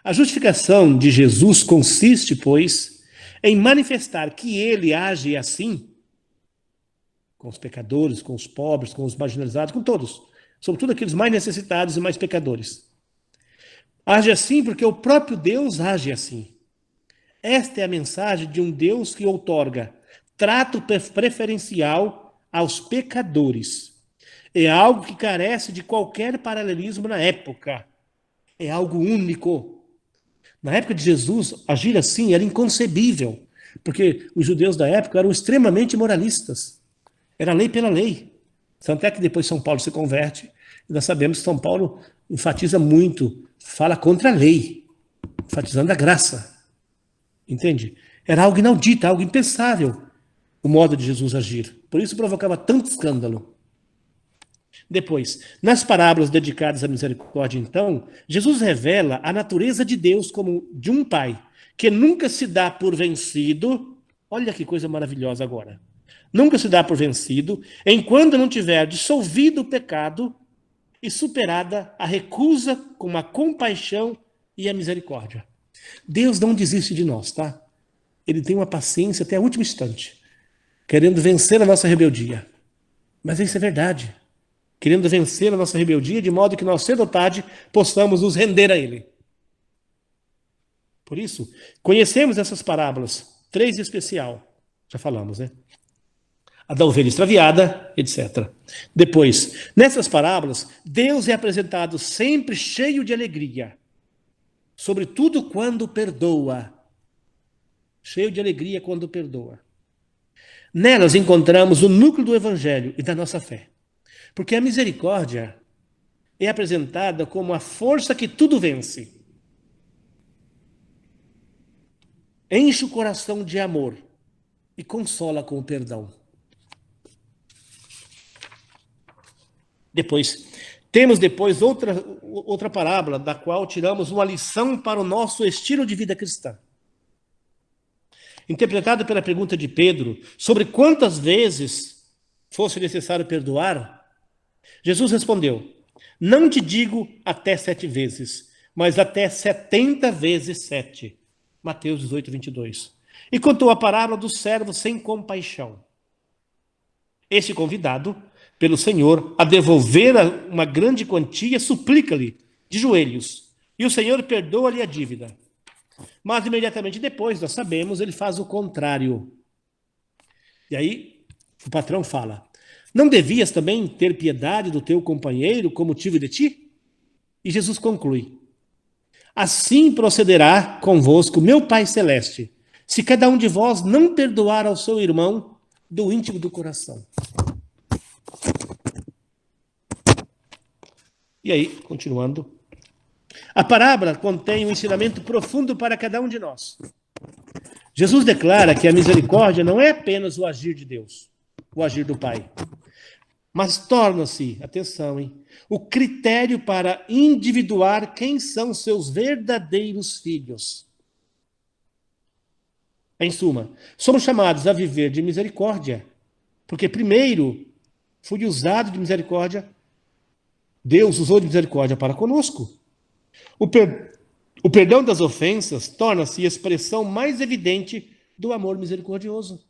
A justificação de Jesus consiste, pois, em manifestar que ele age assim com os pecadores, com os pobres, com os marginalizados, com todos, sobretudo aqueles mais necessitados e mais pecadores. Age assim porque o próprio Deus age assim. Esta é a mensagem de um Deus que outorga trato preferencial aos pecadores. É algo que carece de qualquer paralelismo na época. É algo único. Na época de Jesus, agir assim era inconcebível, porque os judeus da época eram extremamente moralistas. Era lei pela lei. Tanto é que depois São Paulo se converte, e nós sabemos que São Paulo enfatiza muito, fala contra a lei, enfatizando a graça. Entende? Era algo inaudito, algo impensável, o modo de Jesus agir. Por isso provocava tanto escândalo. Depois, nas parábolas dedicadas à misericórdia, então, Jesus revela a natureza de Deus como de um pai, que nunca se dá por vencido. Olha que coisa maravilhosa agora. Nunca se dá por vencido, enquanto não tiver dissolvido o pecado e superada a recusa com a compaixão e a misericórdia. Deus não desiste de nós, tá? Ele tem uma paciência até o último instante, querendo vencer a nossa rebeldia. Mas isso é verdade. Querendo vencer a nossa rebeldia, de modo que nós, cedo ou tarde, possamos nos render a Ele. Por isso, conhecemos essas parábolas, 3 em especial, já falamos, né? A da ovelha extraviada, etc. Depois, nessas parábolas, Deus é apresentado sempre cheio de alegria, sobretudo quando perdoa. Cheio de alegria quando perdoa. Nelas encontramos o núcleo do Evangelho e da nossa fé. Porque a misericórdia é apresentada como a força que tudo vence. Enche o coração de amor e consola com o perdão. Temos outra parábola, da qual tiramos uma lição para o nosso estilo de vida cristã. Interpretada pela pergunta de Pedro sobre quantas vezes fosse necessário perdoar, Jesus respondeu: não te digo até 7 vezes, mas até 70 vezes 7. Mateus 18, 22. E contou a parábola do servo sem compaixão. Este convidado pelo Senhor a devolver uma grande quantia, suplica-lhe de joelhos, e o Senhor perdoa-lhe a dívida. Mas imediatamente depois, nós sabemos, ele faz o contrário. E aí o patrão fala: não devias também ter piedade do teu companheiro como tive de ti? E Jesus conclui: assim procederá convosco meu Pai Celeste, se cada um de vós não perdoar ao seu irmão do íntimo do coração. E aí, continuando, a parábola contém um ensinamento profundo para cada um de nós. Jesus declara que a misericórdia não é apenas o agir de Deus, o agir do Pai, mas torna-se, atenção, o critério para individuar quem são seus verdadeiros filhos. Em suma, somos chamados a viver de misericórdia, porque primeiro fui usado de misericórdia, Deus usou de misericórdia para conosco. O perdão das ofensas torna-se a expressão mais evidente do amor misericordioso.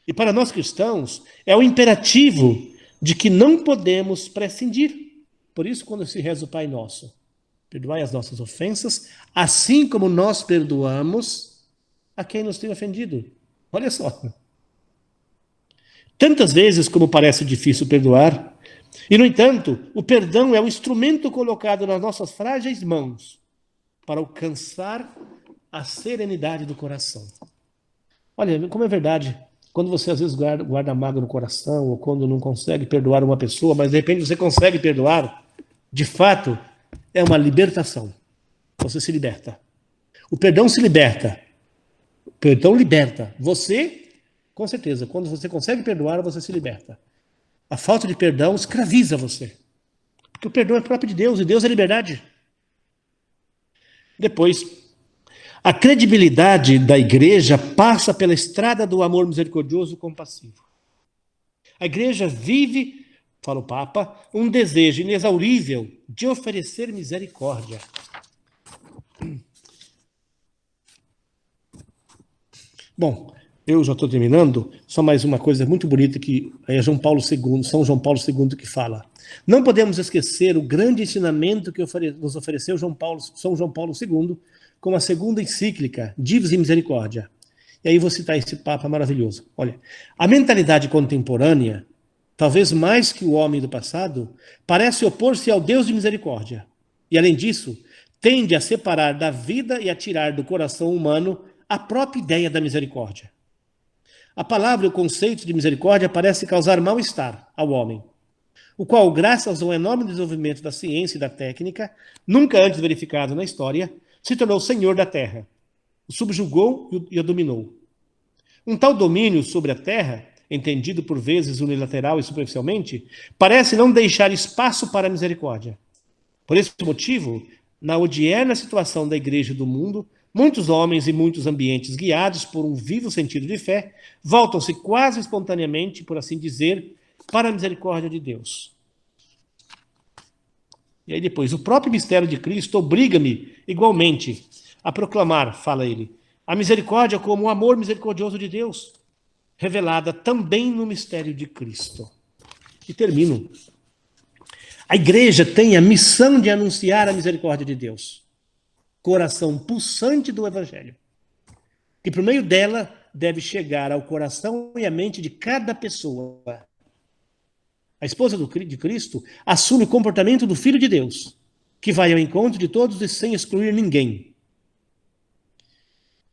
E para nós cristãos, é o imperativo de que não podemos prescindir. Por isso, quando se reza o Pai Nosso, perdoai as nossas ofensas, assim como nós perdoamos a quem nos tem ofendido. Olha só. Tantas vezes como parece difícil perdoar, e no entanto, o perdão é o instrumento colocado nas nossas frágeis mãos para alcançar a serenidade do coração. Olha, como é verdade, quando você às vezes guarda mágoa no coração, ou quando não consegue perdoar uma pessoa, mas de repente você consegue perdoar, de fato, é uma libertação. Você se liberta. O perdão se liberta. O perdão liberta. Você, com certeza, quando você consegue perdoar, você se liberta. A falta de perdão escraviza você. Porque o perdão é próprio de Deus, e Deus é liberdade. Depois, a credibilidade da igreja passa pela estrada do amor misericordioso e compassivo. A igreja vive, fala o Papa, um desejo inexaurível de oferecer misericórdia. Bom, eu já estou terminando, só mais uma coisa muito bonita que é São João Paulo II que fala. Não podemos esquecer o grande ensinamento que nos ofereceu São João Paulo II, como a segunda encíclica, Divos e Misericórdia. E aí vou citar esse Papa maravilhoso. Olha, a mentalidade contemporânea, talvez mais que o homem do passado, parece opor-se ao Deus de misericórdia. E além disso, tende a separar da vida e a tirar do coração humano a própria ideia da misericórdia. A palavra e o conceito de misericórdia parece causar mal-estar ao homem, o qual, graças ao enorme desenvolvimento da ciência e da técnica, nunca antes verificado na história, se tornou senhor da terra, o subjugou e a dominou. Um tal domínio sobre a terra, entendido por vezes unilateral e superficialmente, parece não deixar espaço para a misericórdia. Por esse motivo, na odierna situação da igreja e do mundo, muitos homens e muitos ambientes guiados por um vivo sentido de fé, voltam-se quase espontaneamente, por assim dizer, para a misericórdia de Deus. E aí depois, o próprio mistério de Cristo obriga-me, igualmente, a proclamar, fala ele, a misericórdia como o amor misericordioso de Deus, revelada também no mistério de Cristo. E termino. A igreja tem a missão de anunciar a misericórdia de Deus, coração pulsante do Evangelho, que por meio dela deve chegar ao coração e à mente de cada pessoa. A esposa de Cristo assume o comportamento do Filho de Deus, que vai ao encontro de todos e sem excluir ninguém.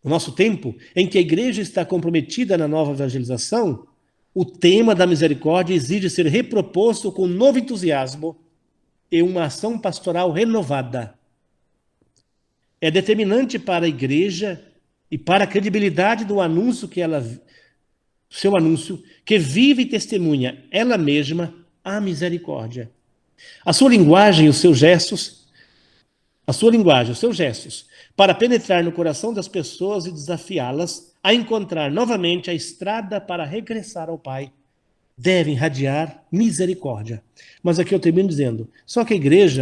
No nosso tempo, em que a igreja está comprometida na nova evangelização, o tema da misericórdia exige ser reproposto com novo entusiasmo e uma ação pastoral renovada. É determinante para a igreja e para a credibilidade do anúncio seu anúncio, que vive e testemunha ela mesma a misericórdia. A sua linguagem, os seus gestos, para penetrar no coração das pessoas e desafiá-las a encontrar novamente a estrada para regressar ao Pai, devem irradiar misericórdia. Mas aqui eu termino dizendo, só que a igreja,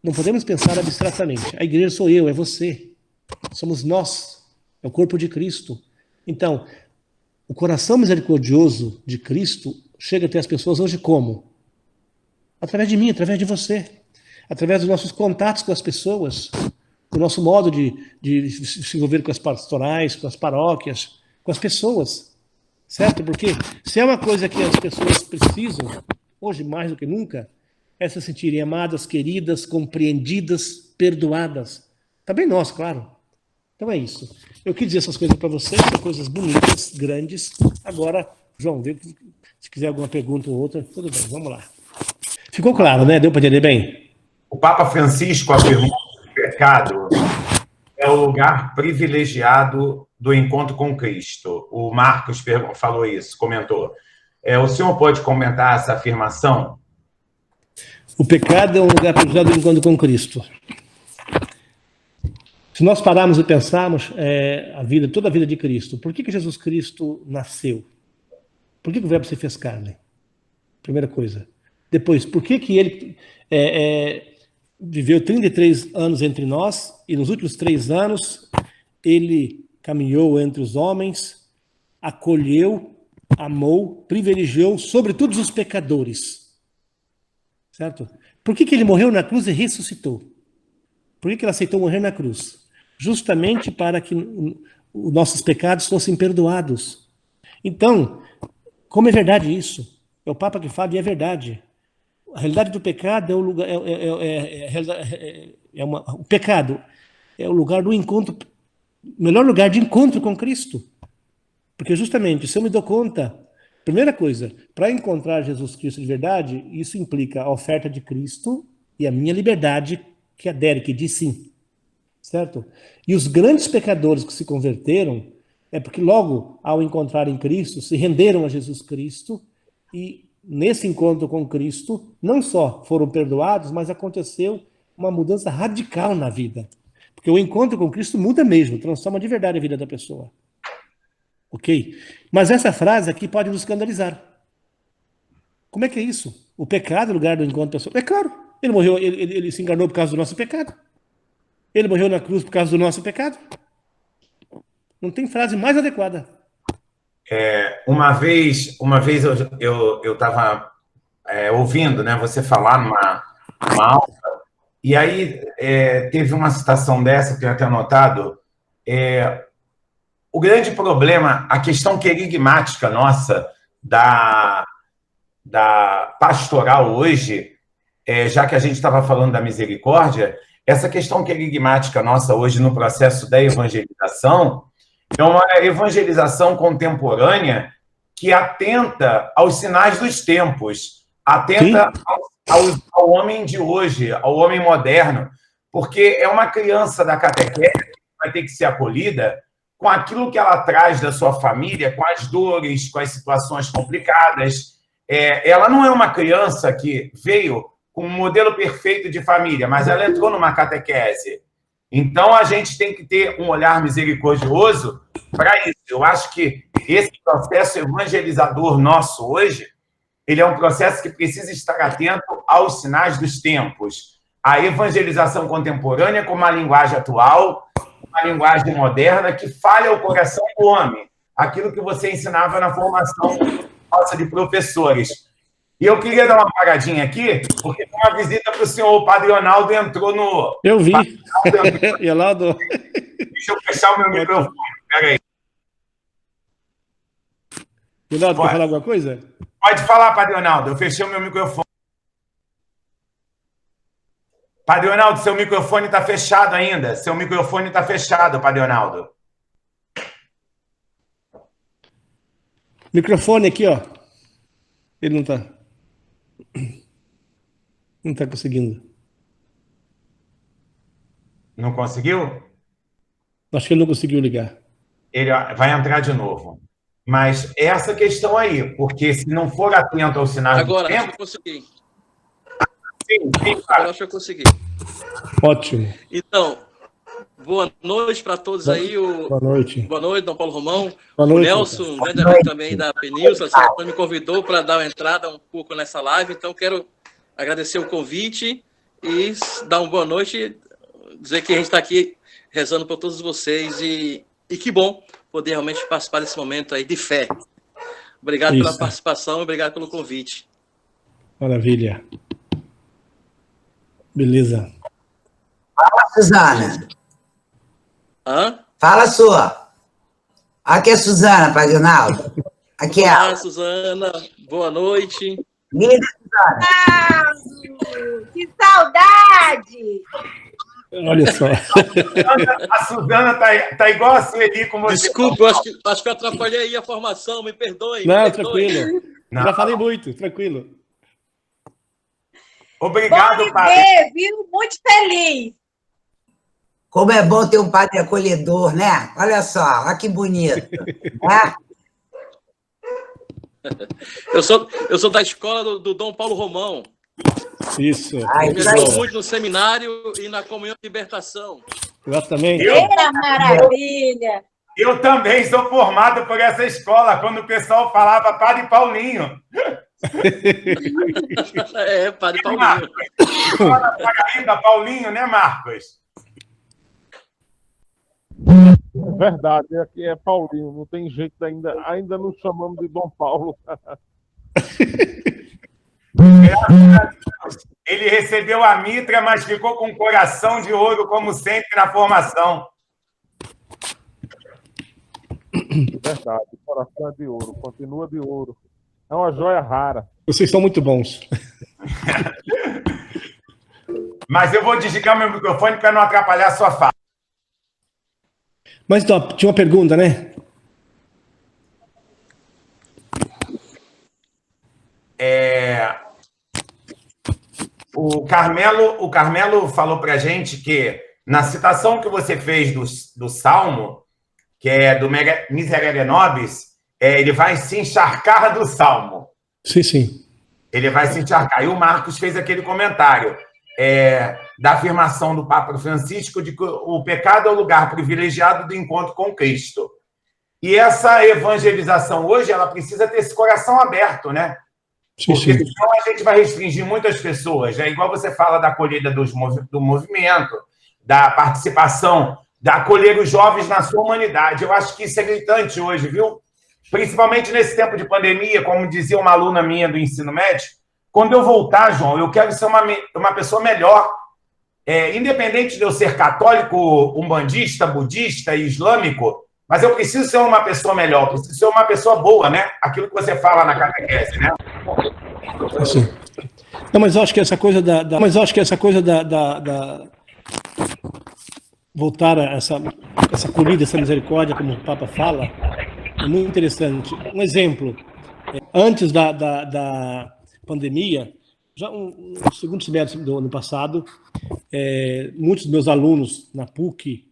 não podemos pensar abstratamente, a igreja sou eu, é você, somos nós, é o corpo de Cristo. Então, o coração misericordioso de Cristo chega até as pessoas hoje como? Através de mim, através de você. Através dos nossos contatos com as pessoas, do nosso modo de se envolver com as pastorais, com as paróquias, com as pessoas. Certo? Porque se é uma coisa que as pessoas precisam, hoje mais do que nunca, é se sentirem amadas, queridas, compreendidas, perdoadas. Também nós, claro. Então é isso. Eu quis dizer essas coisas para vocês, são coisas bonitas, grandes. Agora, João, se quiser alguma pergunta ou outra, tudo bem, vamos lá. Ficou claro, né? Deu para entender bem? O Papa Francisco afirmou que o pecado é o lugar privilegiado do encontro com Cristo. O Marcos falou isso, comentou. O senhor pode comentar essa afirmação? O pecado é um lugar privilegiado do encontro com Cristo. Se nós pararmos e pensarmos toda a vida de Cristo, por que Jesus Cristo nasceu? Por que o Verbo se fez carne? Primeira coisa. Depois, por que ele viveu 33 anos entre nós e nos últimos 3 anos ele caminhou entre os homens, acolheu, amou, privilegiou sobre todos os pecadores. Certo? Por que ele morreu na cruz e ressuscitou? Por que ele aceitou morrer na cruz? Justamente para que os nossos pecados fossem perdoados. Então, como é verdade isso? É o Papa que fala e é verdade. A realidade do pecado é o lugar, o pecado é o lugar do encontro, o melhor lugar de encontro com Cristo. Porque justamente, se eu me dou conta, primeira coisa, para encontrar Jesus Cristo de verdade, isso implica a oferta de Cristo e a minha liberdade que adere, que diz sim. Certo? E os grandes pecadores que se converteram é porque logo, ao encontrarem Cristo, se renderam a Jesus Cristo e nesse encontro com Cristo, não só foram perdoados, mas aconteceu uma mudança radical na vida. Porque o encontro com Cristo muda mesmo, transforma de verdade a vida da pessoa. Ok? Mas essa frase aqui pode nos escandalizar. Como é que é isso? O pecado é o lugar do encontro da pessoa? É claro, ele morreu, ele se enganou por causa do nosso pecado. Ele morreu na cruz por causa do nosso pecado. Não tem frase mais adequada. Uma vez eu estava ouvindo, né, você falar numa aula, e aí teve uma citação dessa que eu até anotado. O grande problema, a questão querigmática nossa da pastoral hoje, já que a gente estava falando da misericórdia, essa questão querigmática nossa hoje no processo da evangelização é uma evangelização contemporânea que atenta aos sinais dos tempos, atenta ao homem de hoje, ao homem moderno, porque é uma criança da catequese que vai ter que ser acolhida com aquilo que ela traz da sua família, com as dores, com as situações complicadas. Ela não é uma criança que veio com um modelo perfeito de família, mas ela entrou numa catequese. Então, a gente tem que ter um olhar misericordioso para isso. Eu acho que esse processo evangelizador nosso hoje, ele é um processo que precisa estar atento aos sinais dos tempos. A evangelização contemporânea com uma linguagem atual, uma linguagem moderna que fale ao coração do homem. Aquilo que você ensinava na formação nossa de professores. E eu queria dar uma paradinha aqui, porque tem uma visita para o senhor. O Padre Ronaldo entrou no... Eu vi. Ronaldo. Deixa eu fechar o meu microfone. Peraí. Ronaldo, quer falar alguma coisa? Pode falar, Padre Ronaldo. Eu fechei o meu microfone. Padre Ronaldo, seu microfone está fechado ainda. Seu microfone está fechado, Padre Ronaldo. Microfone aqui, ó. Ele não está. Não está conseguindo. Não conseguiu? Acho que ele não conseguiu ligar. Ele vai entrar de novo. Mas essa questão aí, porque se não for atento aos sinais agora, do tempo... acho que eu consegui. Sim, agora acho que eu consegui. Ótimo. Então, boa noite para todos aí. Boa noite. Boa noite, Dom Paulo Romão. Boa noite, o Nelson, um grande amigo também da Península, me convidou para dar uma entrada um pouco nessa live, então quero agradecer o convite e dar uma boa noite, dizer que a gente está aqui rezando por todos vocês e que bom poder realmente participar desse momento aí de fé. Obrigado pela participação e obrigado pelo convite. Maravilha. Beleza. Fala, Suzana. Hã? Fala, sua. Aqui é a Suzana, Padre Ronaldo. Aqui é Olá, Suzana. Boa noite. Linda, Suzana. Que saudade! Olha só. A Suzana tá igual a Sueli com você. Desculpa, acho que eu atrapalhei aí a formação, me perdoe. Não, me perdoe. tranquilo. Não. Já falei muito, tranquilo. Obrigado, Bom Padre. ver, viu? Muito feliz. Como é bom ter um padre acolhedor, né? Olha só, olha que bonito. Né? Eu sou da escola do Dom Paulo Romão. Isso. Ai, Me isso ajudou aí. muito no seminário e na comunhão de libertação. Eu também. Eita maravilha! Eu também sou formado por essa escola, quando o pessoal falava Padre Paulinho. Padre Paulinho. Escola da Paraíba, Paulinho, né, Marcos? Verdade, aqui é Paulinho, não tem jeito ainda não chamamos de Dom Paulo. Graças a Deus. Ele recebeu a mitra, mas ficou com um coração de ouro, como sempre, na formação. Verdade, coração é de ouro, continua de ouro. É uma joia rara. Vocês são muito bons. Mas eu vou desligar meu microfone para não atrapalhar a sua fala. Mas então, tinha uma pergunta, né? O Carmelo falou para a gente que, na citação que você fez do Salmo, que é do Miserere Nobis, ele vai se encharcar do Salmo. Sim, sim. Ele vai se encharcar. E o Marcos fez aquele comentário da afirmação do Papa Francisco de que o pecado é o lugar privilegiado do encontro com Cristo. E essa evangelização hoje, ela precisa ter esse coração aberto, né? Sim, Porque sim. senão a gente vai restringir muitas pessoas. É igual você fala da acolhida do movimento, da participação, da acolher os jovens na sua humanidade. Eu acho que isso é gritante hoje, viu? Principalmente nesse tempo de pandemia, como dizia uma aluna minha do ensino médio, quando eu voltar, João, eu quero ser uma pessoa melhor. Independente de eu ser católico, umbandista, budista e islâmico, mas eu preciso ser uma pessoa melhor, preciso ser uma pessoa boa, né? Aquilo que você fala na catequese, né? Assim. Não, mas eu acho que essa coisa voltar a essa acolhida, essa misericórdia, como o Papa fala, é muito interessante. Um exemplo, antes da pandemia, já no segundo semestre do ano passado, muitos dos meus alunos na PUC,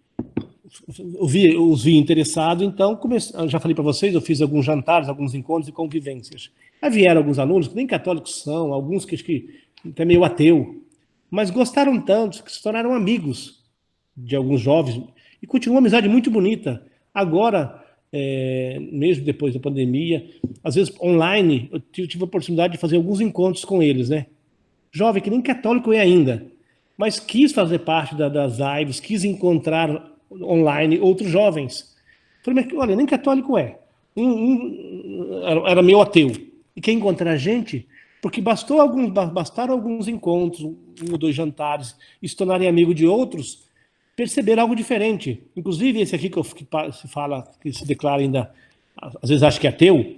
os vi interessados, então, já falei para vocês, eu fiz alguns jantares, alguns encontros e convivências. Aí vieram alguns alunos, que nem católicos são, alguns que até meio ateu, mas gostaram tanto que se tornaram amigos de alguns jovens, e continua uma amizade muito bonita. Agora, mesmo depois da pandemia, às vezes online, eu tive a oportunidade de fazer alguns encontros com eles, né? Jovem que nem católico é ainda, mas quis fazer parte das lives, quis encontrar online outros jovens. Falei, mas olha, nem católico é. Era meio ateu. E quer encontrar gente, porque bastaram alguns encontros, 1 ou 2 jantares, e se tornarem amigo de outros, perceber algo diferente. Inclusive, esse aqui que se fala, que se declara ainda, às vezes acha que é ateu,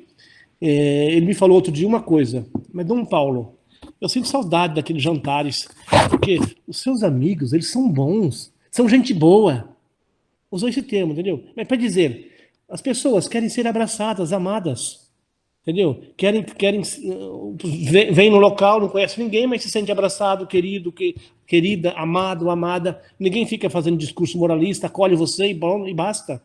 ele me falou outro dia uma coisa, mas Dom Paulo, eu sinto saudade daqueles jantares, porque os seus amigos, eles são bons, são gente boa. Usou esse termo, entendeu? Mas para dizer, as pessoas querem ser abraçadas, amadas, entendeu? Vem no local, não conhece ninguém, mas se sente abraçado, querido, querida, amado, amada. Ninguém fica fazendo discurso moralista, acolhe você e basta.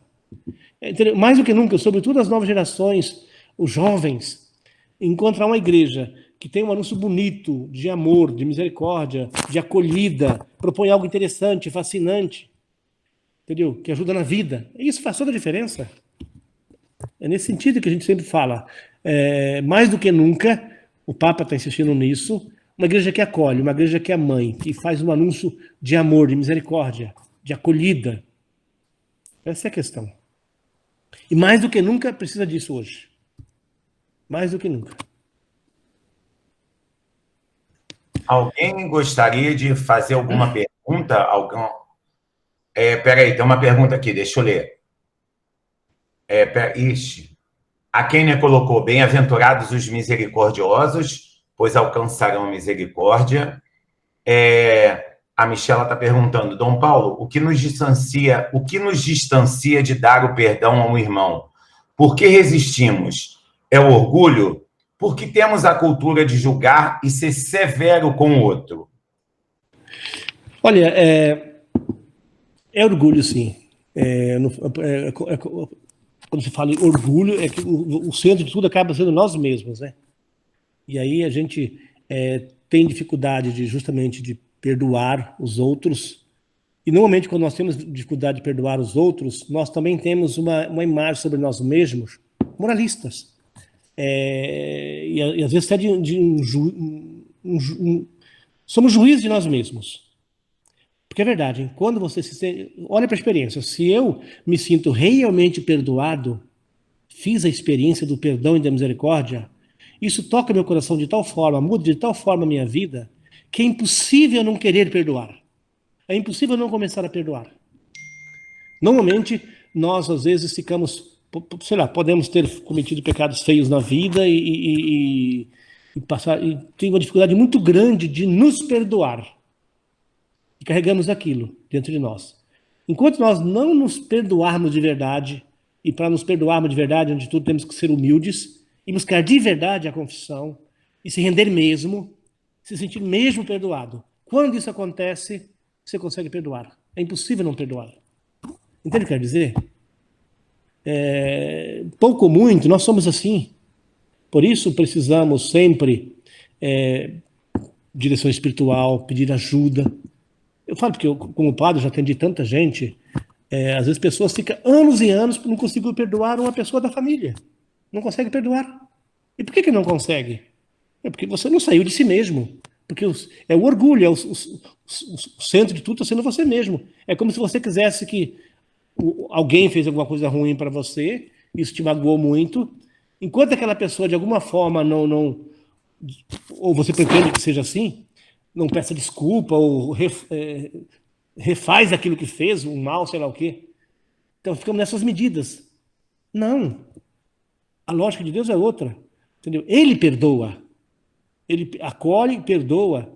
Entendeu? Mais do que nunca, sobretudo as novas gerações, os jovens, encontrar uma igreja que tem um anúncio bonito de amor, de misericórdia, de acolhida, propõe algo interessante, fascinante, entendeu? Que ajuda na vida. Isso faz toda a diferença. É nesse sentido que a gente sempre fala. Mais do que nunca, o Papa está insistindo nisso, uma igreja que acolhe, uma igreja que é mãe, que faz um anúncio de amor, de misericórdia, de acolhida. Essa é a questão. E mais do que nunca precisa disso hoje. Mais do que nunca. Alguém gostaria de fazer alguma pergunta? Peraí, tem uma pergunta aqui, deixa eu ler. A Kênia colocou: bem-aventurados os misericordiosos, pois alcançarão misericórdia. A Michela está perguntando: Dom Paulo, o que nos distancia de dar o perdão a um irmão? Por que resistimos? É o orgulho? Porque temos a cultura de julgar e ser severo com o outro. Olha, é orgulho, sim. Quando se fala em orgulho, é que o centro de tudo acaba sendo nós mesmos, né? E aí a gente tem dificuldade justamente de perdoar os outros E normalmente, quando nós temos dificuldade de perdoar os outros, nós também temos uma imagem sobre nós mesmos, moralistas. E às vezes até somos juízes de nós mesmos. Porque é verdade, quando você olha para a experiência, se eu me sinto realmente perdoado, fiz a experiência do perdão e da misericórdia, isso toca meu coração de tal forma, muda de tal forma a minha vida, que é impossível não querer perdoar. É impossível não começar a perdoar. Normalmente, nós às vezes ficamos, sei lá, podemos ter cometido pecados feios na vida e tem uma dificuldade muito grande de nos perdoar. E carregamos aquilo dentro de nós. Enquanto nós não nos perdoarmos de verdade, e para nos perdoarmos de verdade, antes de tudo, temos que ser humildes e buscar de verdade a confissão e se render mesmo, se sentir mesmo perdoado. Quando isso acontece, você consegue perdoar. É impossível não perdoar. Entende o que quer dizer? Pouco ou muito, nós somos assim. Por isso precisamos sempre direção espiritual, pedir ajuda. Eu falo porque eu, como padre, já atendi tanta gente. Às vezes pessoas ficam anos e anos não conseguindo perdoar uma pessoa da família. Não consegue perdoar. E por que não consegue? É porque você não saiu de si mesmo. Porque é o orgulho, o centro de tudo está sendo você mesmo. É como se você quisesse que alguém fez alguma coisa ruim para você, isso te magoou muito. Enquanto aquela pessoa, de alguma forma, ou você pretende que seja assim, não peça desculpa, ou refaz aquilo que fez, um mal, sei lá o quê. Então ficamos nessas medidas. Não. A lógica de Deus é outra. Entendeu? Ele perdoa. Ele acolhe e perdoa.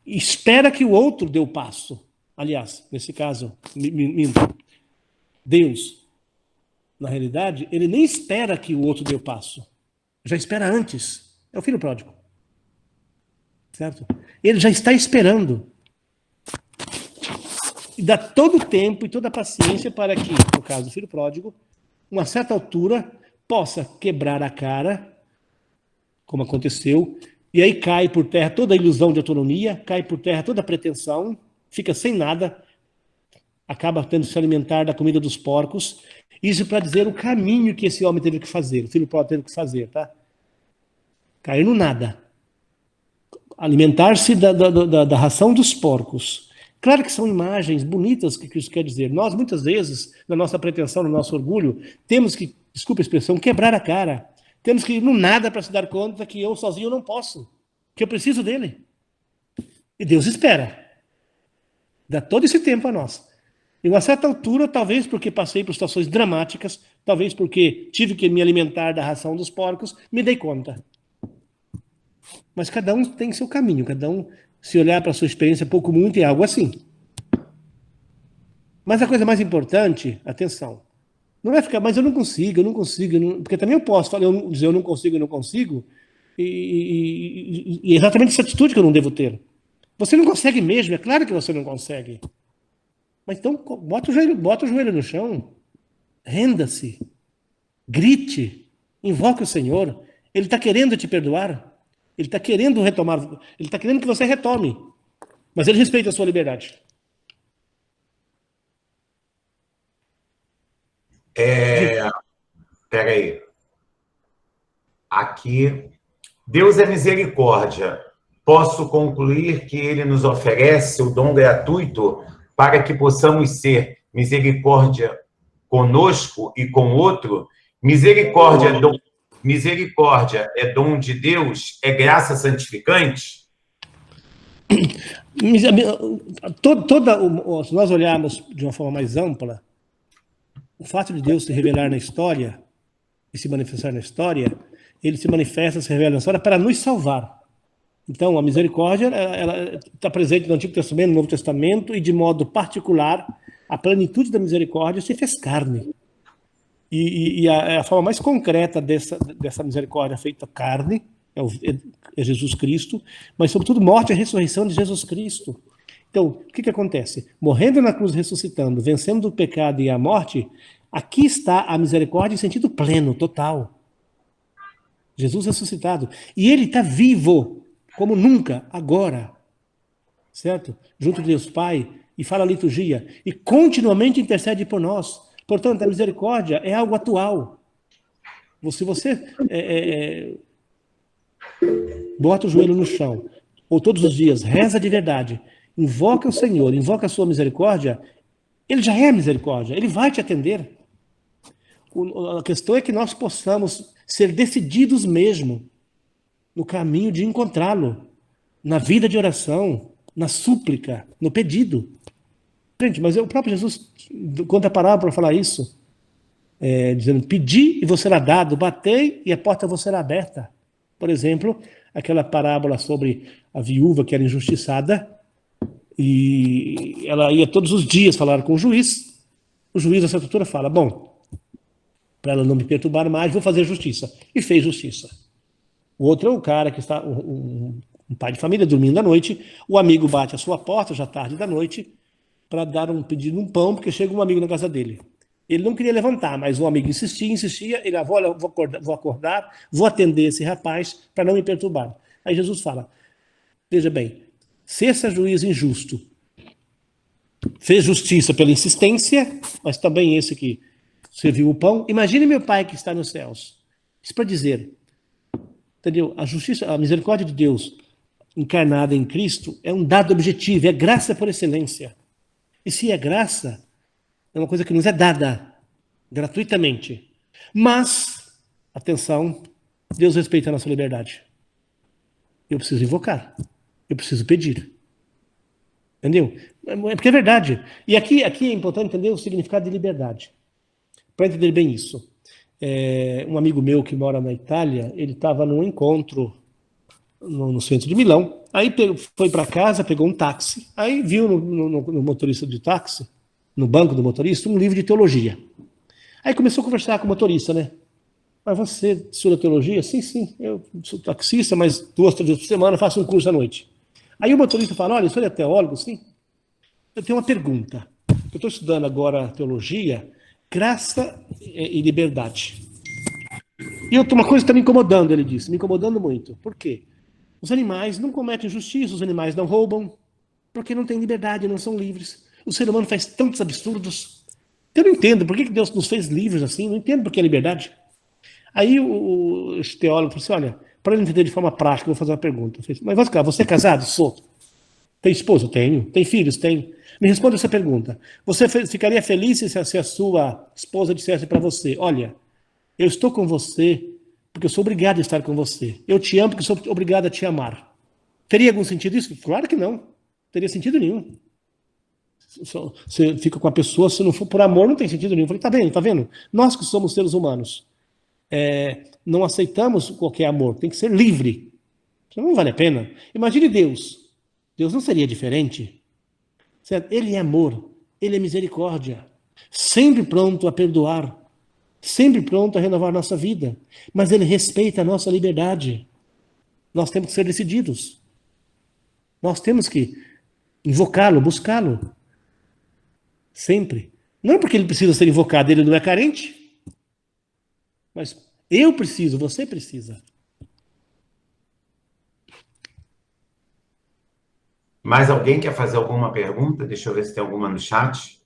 Espera que o outro dê o passo. Aliás, nesse caso, Deus, na realidade, ele nem espera que o outro dê o passo. Já espera antes. É o filho pródigo. Certo? Ele já está esperando. E dá todo o tempo e toda a paciência para que, no caso do filho pródigo, uma certa altura, possa quebrar a cara, como aconteceu, e aí cai por terra toda a ilusão de autonomia, cai por terra toda a pretensão, fica sem nada, acaba tendo que se alimentar da comida dos porcos. Isso para dizer o caminho que esse homem teve que fazer, o filho pródigo teve que fazer, tá? Cair no nada. Alimentar-se da ração dos porcos. Claro que são imagens bonitas que isso quer dizer. Nós, muitas vezes, na nossa pretensão, no nosso orgulho, temos que, desculpa a expressão, quebrar a cara. Temos que ir no nada para se dar conta que eu sozinho não posso, que eu preciso dele. E Deus espera. Dá todo esse tempo a nós. E uma certa altura, talvez porque passei por situações dramáticas, talvez porque tive que me alimentar da ração dos porcos, me dei conta. Mas cada um tem seu caminho, cada um, se olhar para a sua experiência, pouco, muito, é algo assim. Mas a coisa mais importante, atenção, não é ficar, mas eu não consigo, porque também eu posso dizer eu não consigo, e é exatamente essa atitude que eu não devo ter. Você não consegue mesmo, é claro que você não consegue. Mas então, bota o joelho no chão, renda-se, grite, invoque o Senhor. Ele está querendo te perdoar. Ele está querendo retomar, ele está querendo que você retome, mas ele respeita a sua liberdade. Peraí. Aqui, Deus é misericórdia. Posso concluir que ele nos oferece o dom gratuito para que possamos ser misericórdia conosco e com o outro? Misericórdia é dom de Deus? É graça santificante? Se nós olharmos de uma forma mais ampla, o fato de Deus se revelar na história e se manifestar na história, ele se manifesta, se revela na história para nos salvar. Então, a misericórdia ela está presente no Antigo Testamento, no Novo Testamento, e de modo particular, a plenitude da misericórdia se fez carne. E a forma mais concreta dessa misericórdia feita carne é Jesus Cristo, mas, sobretudo, morte e ressurreição de Jesus Cristo. Então, o que acontece? Morrendo na cruz, ressuscitando, vencendo o pecado e a morte, aqui está a misericórdia em sentido pleno, total. Jesus ressuscitado. E ele está vivo, como nunca, agora. Certo? Junto de Deus Pai, e fala a liturgia, e continuamente intercede por nós. Portanto, a misericórdia é algo atual. Se você bota o joelho no chão, ou todos os dias, reza de verdade, invoca o Senhor, invoca a sua misericórdia, ele já é misericórdia, ele vai te atender. A questão é que nós possamos ser decididos mesmo no caminho de encontrá-lo, na vida de oração, na súplica, no pedido. Gente, mas o próprio Jesus conta a parábola para falar isso, dizendo, pedi e vos será dado, batei e a porta vos será aberta. Por exemplo, aquela parábola sobre a viúva que era injustiçada, e ela ia todos os dias falar com o juiz da certa altura fala, bom, para ela não me perturbar mais, vou fazer justiça. E fez justiça. O outro é o cara que está, um pai de família, dormindo à noite, o amigo bate à sua porta, já tarde da noite, para dar pedido um pão, porque chega um amigo na casa dele. Ele não queria levantar, mas o amigo insistia, ele, vou acordar, vou atender esse rapaz para não me perturbar. Aí Jesus fala, veja bem, se esse juiz injusto fez justiça pela insistência, mas também esse que serviu o pão, imagine meu Pai que está nos céus. Isso para dizer, entendeu? A justiça, a misericórdia de Deus encarnada em Cristo é um dado objetivo, é graça por excelência. E se é graça, é uma coisa que nos é dada gratuitamente. Mas, atenção, Deus respeita a nossa liberdade. Eu preciso invocar, eu preciso pedir. Entendeu? Porque é verdade. E aqui é importante entender o significado de liberdade. Para entender bem isso. Um amigo meu que mora na Itália, ele estava num encontro no centro de Milão, aí foi para casa, pegou um táxi, aí viu no motorista de táxi, no banco do motorista, um livro de teologia. Aí começou a conversar com o motorista, né? Mas você estuda teologia? Sim, eu sou taxista, mas 2, 3 vezes por semana faço um curso à noite. Aí o motorista fala, olha, o senhor é teólogo? Sim. Eu tenho uma pergunta. Eu estou estudando agora teologia, graça e liberdade. E uma coisa está me incomodando, ele disse, me incomodando muito. Por quê? Os animais não cometem injustiça, os animais não roubam, porque não têm liberdade, não são livres. O ser humano faz tantos absurdos. Eu não entendo por que Deus nos fez livres assim, não entendo por que é liberdade. Aí o teólogo falou assim, olha, para ele entender de forma prática, eu vou fazer uma pergunta. Mas Vasco, você é casado? Sou. Tem esposa? Tenho. Tem filhos? Tenho. Me responda essa pergunta. Você ficaria feliz se a sua esposa dissesse para você, olha, eu estou com você porque eu sou obrigado a estar com você. Eu te amo porque sou obrigado a te amar. Teria algum sentido isso? Claro que não. Não teria sentido nenhum. Você fica com a pessoa, se não for por amor, não tem sentido nenhum. Eu falei, tá vendo? Nós que somos seres humanos, não aceitamos qualquer amor, tem que ser livre. Isso não vale a pena. Imagine Deus. Deus não seria diferente. Certo? Ele é amor, ele é misericórdia, sempre pronto a perdoar, sempre pronto a renovar nossa vida, mas ele respeita a nossa liberdade. Nós temos que ser decididos. Nós temos que invocá-lo, buscá-lo. Sempre. Não porque ele precisa ser invocado, ele não é carente. Mas eu preciso, você precisa. Mais alguém quer fazer alguma pergunta? Deixa eu ver se tem alguma no chat.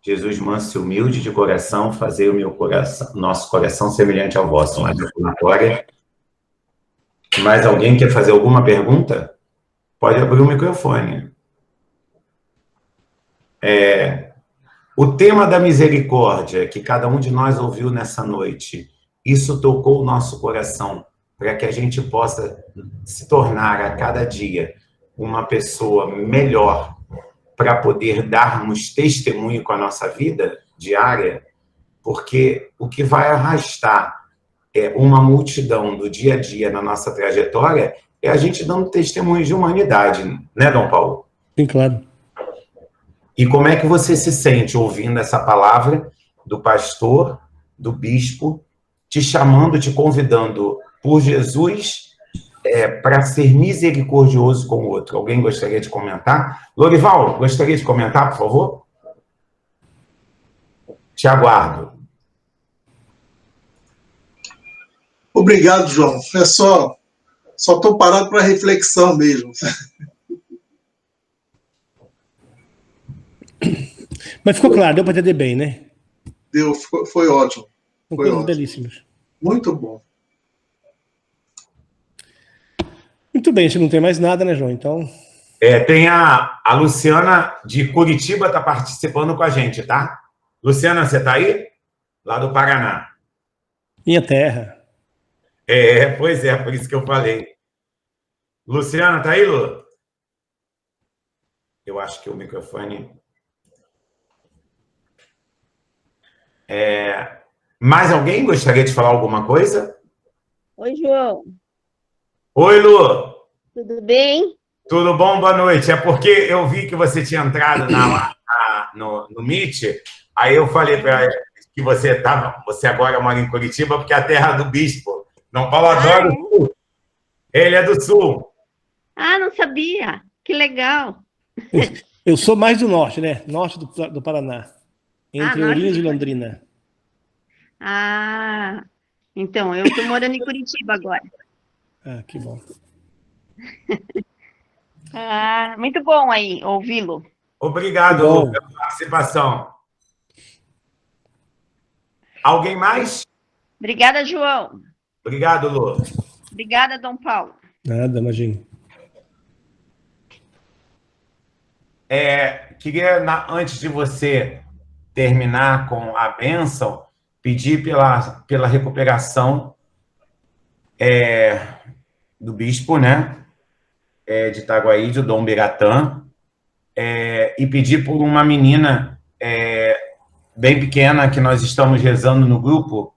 Jesus manso e humilde de coração, fazer nosso coração semelhante ao vosso. Glória. Mais alguém quer fazer alguma pergunta? Pode abrir o microfone. O tema da misericórdia que cada um de nós ouviu nessa noite, isso tocou o nosso coração para que a gente possa se tornar a cada dia uma pessoa melhor para poder darmos testemunho com a nossa vida diária, porque o que vai arrastar uma multidão do dia a dia na nossa trajetória é a gente dando testemunho de humanidade, né, Dom Paulo? Sim, claro. E como é que você se sente ouvindo essa palavra do pastor, do bispo, te chamando, te convidando por Jesus para ser misericordioso com o outro? Alguém gostaria de comentar? Lorival, gostaria de comentar, por favor? Te aguardo. Obrigado, João. É só estou parado para reflexão mesmo. Mas ficou claro, deu para entender bem, né? Deu, foi ótimo. São Foi coisas ótimo. belíssimas. Muito bom. Muito bem, se não tem mais nada, né, João? Então, Tem a Luciana de Curitiba está participando com a gente, tá? Luciana, você está aí? Lá do Paraná. minha terra. Pois é, por isso que eu falei. Luciana, tá aí, Lu? Eu acho que o microfone... Mais alguém gostaria de falar alguma coisa? Oi, João. Oi, Lu. Tudo bem? Tudo bom? Boa noite. É porque eu vi que você tinha entrado no Meet, aí eu falei para ela que você agora mora em Curitiba, porque é a terra do bispo. Dom Paulo adora o Sul. Ele é do Sul. Ah, não sabia. Que legal. Eu sou mais do norte, né? Norte do Paraná. Entre Ourinhos e Londrina. Ah, então, eu estou morando em Curitiba agora. Ah, que bom. Ah, muito bom aí ouvi-lo. Obrigado, Lu, pela participação. Alguém mais? Obrigada, João. Obrigado, Lu. Obrigada, Dom Paulo. Nada, imagina. Queria, antes de você terminar com a bênção, pedir pela recuperação do bispo, né? De Itaguaí, de Dom Biratã, e pedir por uma menina bem pequena que nós estamos rezando no grupo,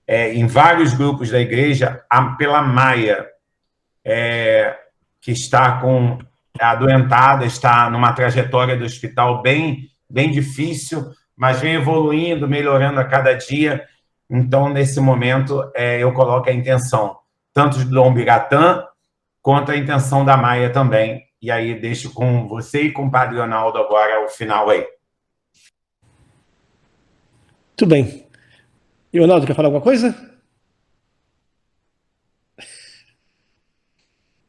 em vários grupos da igreja, pela Maia, que está adoentada, está numa trajetória do hospital bem difícil, mas vem evoluindo, melhorando a cada dia. Então, nesse momento, eu coloco a intenção, tanto de Dom Biratã, quanto a intenção da Maia também. E aí, deixo com você e com o Padre Leonardo agora o final aí. Tudo bem. Leonardo, quer falar alguma coisa?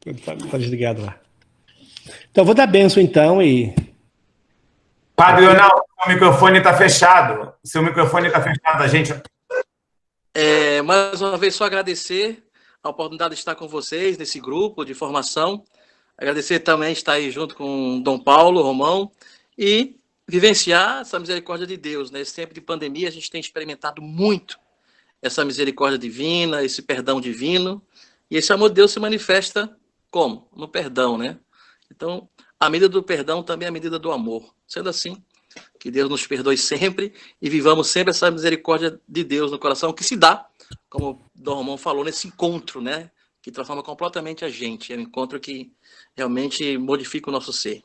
Está desligado lá. Então, vou dar bênção, então, e... Padre Leonardo, o microfone está fechado. Seu microfone está fechado, a gente... Mais uma vez, só agradecer a oportunidade de estar com vocês nesse grupo de formação. Agradecer também estar aí junto com Dom Paulo, Romão, e vivenciar essa misericórdia de Deus. Nesse tempo de pandemia, a gente tem experimentado muito essa misericórdia divina, esse perdão divino, e esse amor de Deus se manifesta como? No perdão, né? Então, a medida do perdão também é a medida do amor. Sendo assim, que Deus nos perdoe sempre e vivamos sempre essa misericórdia de Deus no coração, que se dá, como o Dom Romão falou, nesse encontro, né? Que transforma completamente a gente. É um encontro que realmente modifica o nosso ser.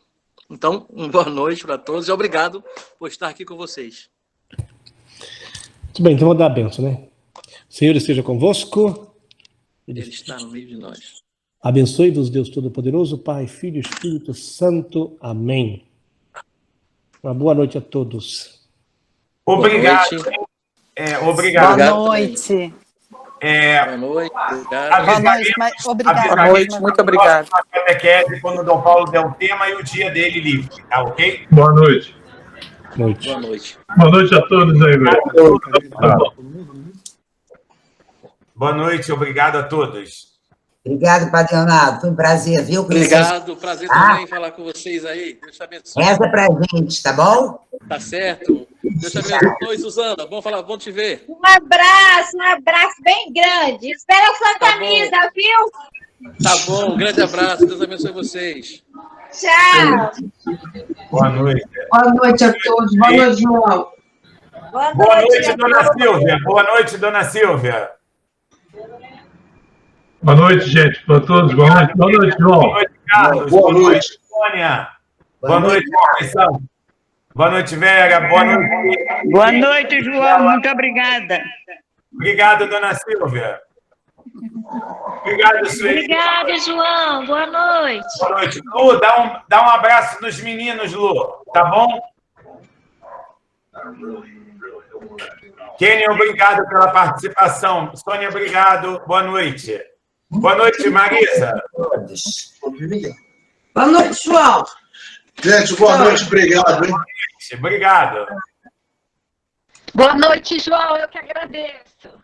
Então, uma boa noite para todos e obrigado por estar aqui com vocês. Muito bem, então vou dar a bênção, né? O Senhor esteja convosco. Ele está no meio de nós. Abençoe-vos, Deus Todo-Poderoso, Pai, Filho e Espírito Santo. Amém. Uma boa noite a todos. Obrigado. Obrigado. Boa noite. Boa noite. Obrigado. Boa noite, obrigado. Boa noite, muito obrigado. Catequese, quando o Dom Paulo der o tema e o dia dele livre, tá ok? Boa noite. Noite. Boa noite. Boa noite a todos aí, velho. Boa noite, obrigado a todos. Obrigado, Padre Leonardo. Foi um prazer, viu? Obrigado, prazer também falar com vocês aí. Deus te abençoe. Reza pra gente, tá bom? Tá certo. Deus te abençoe, Suzana. Bom te ver. Um abraço bem grande. Espera a sua camisa, viu? Tá bom, um grande abraço. Deus abençoe vocês. Tchau. Boa noite. Boa noite a todos. Boa noite, João. Boa noite, Dona Silvia. Boa noite, Dona Silvia. Boa noite, gente, para todos. Boa noite, João. Boa noite, Carlos. Boa noite, Sônia. Boa noite, Conceição. Boa noite, Vera. Boa noite. Boa noite, João. Muito obrigada. Obrigado, Dona Silvia. Obrigado, Sueli. Obrigada, João. Boa noite. Boa noite. Lu, dá um abraço nos meninos, Lu. Tá bom? Kenny, obrigado pela participação. Sônia, obrigado. Boa noite. Boa noite, Marisa. Boa noite, João. gente. Boa noite, obrigado, hein? Obrigado. Boa noite, João. Eu que agradeço.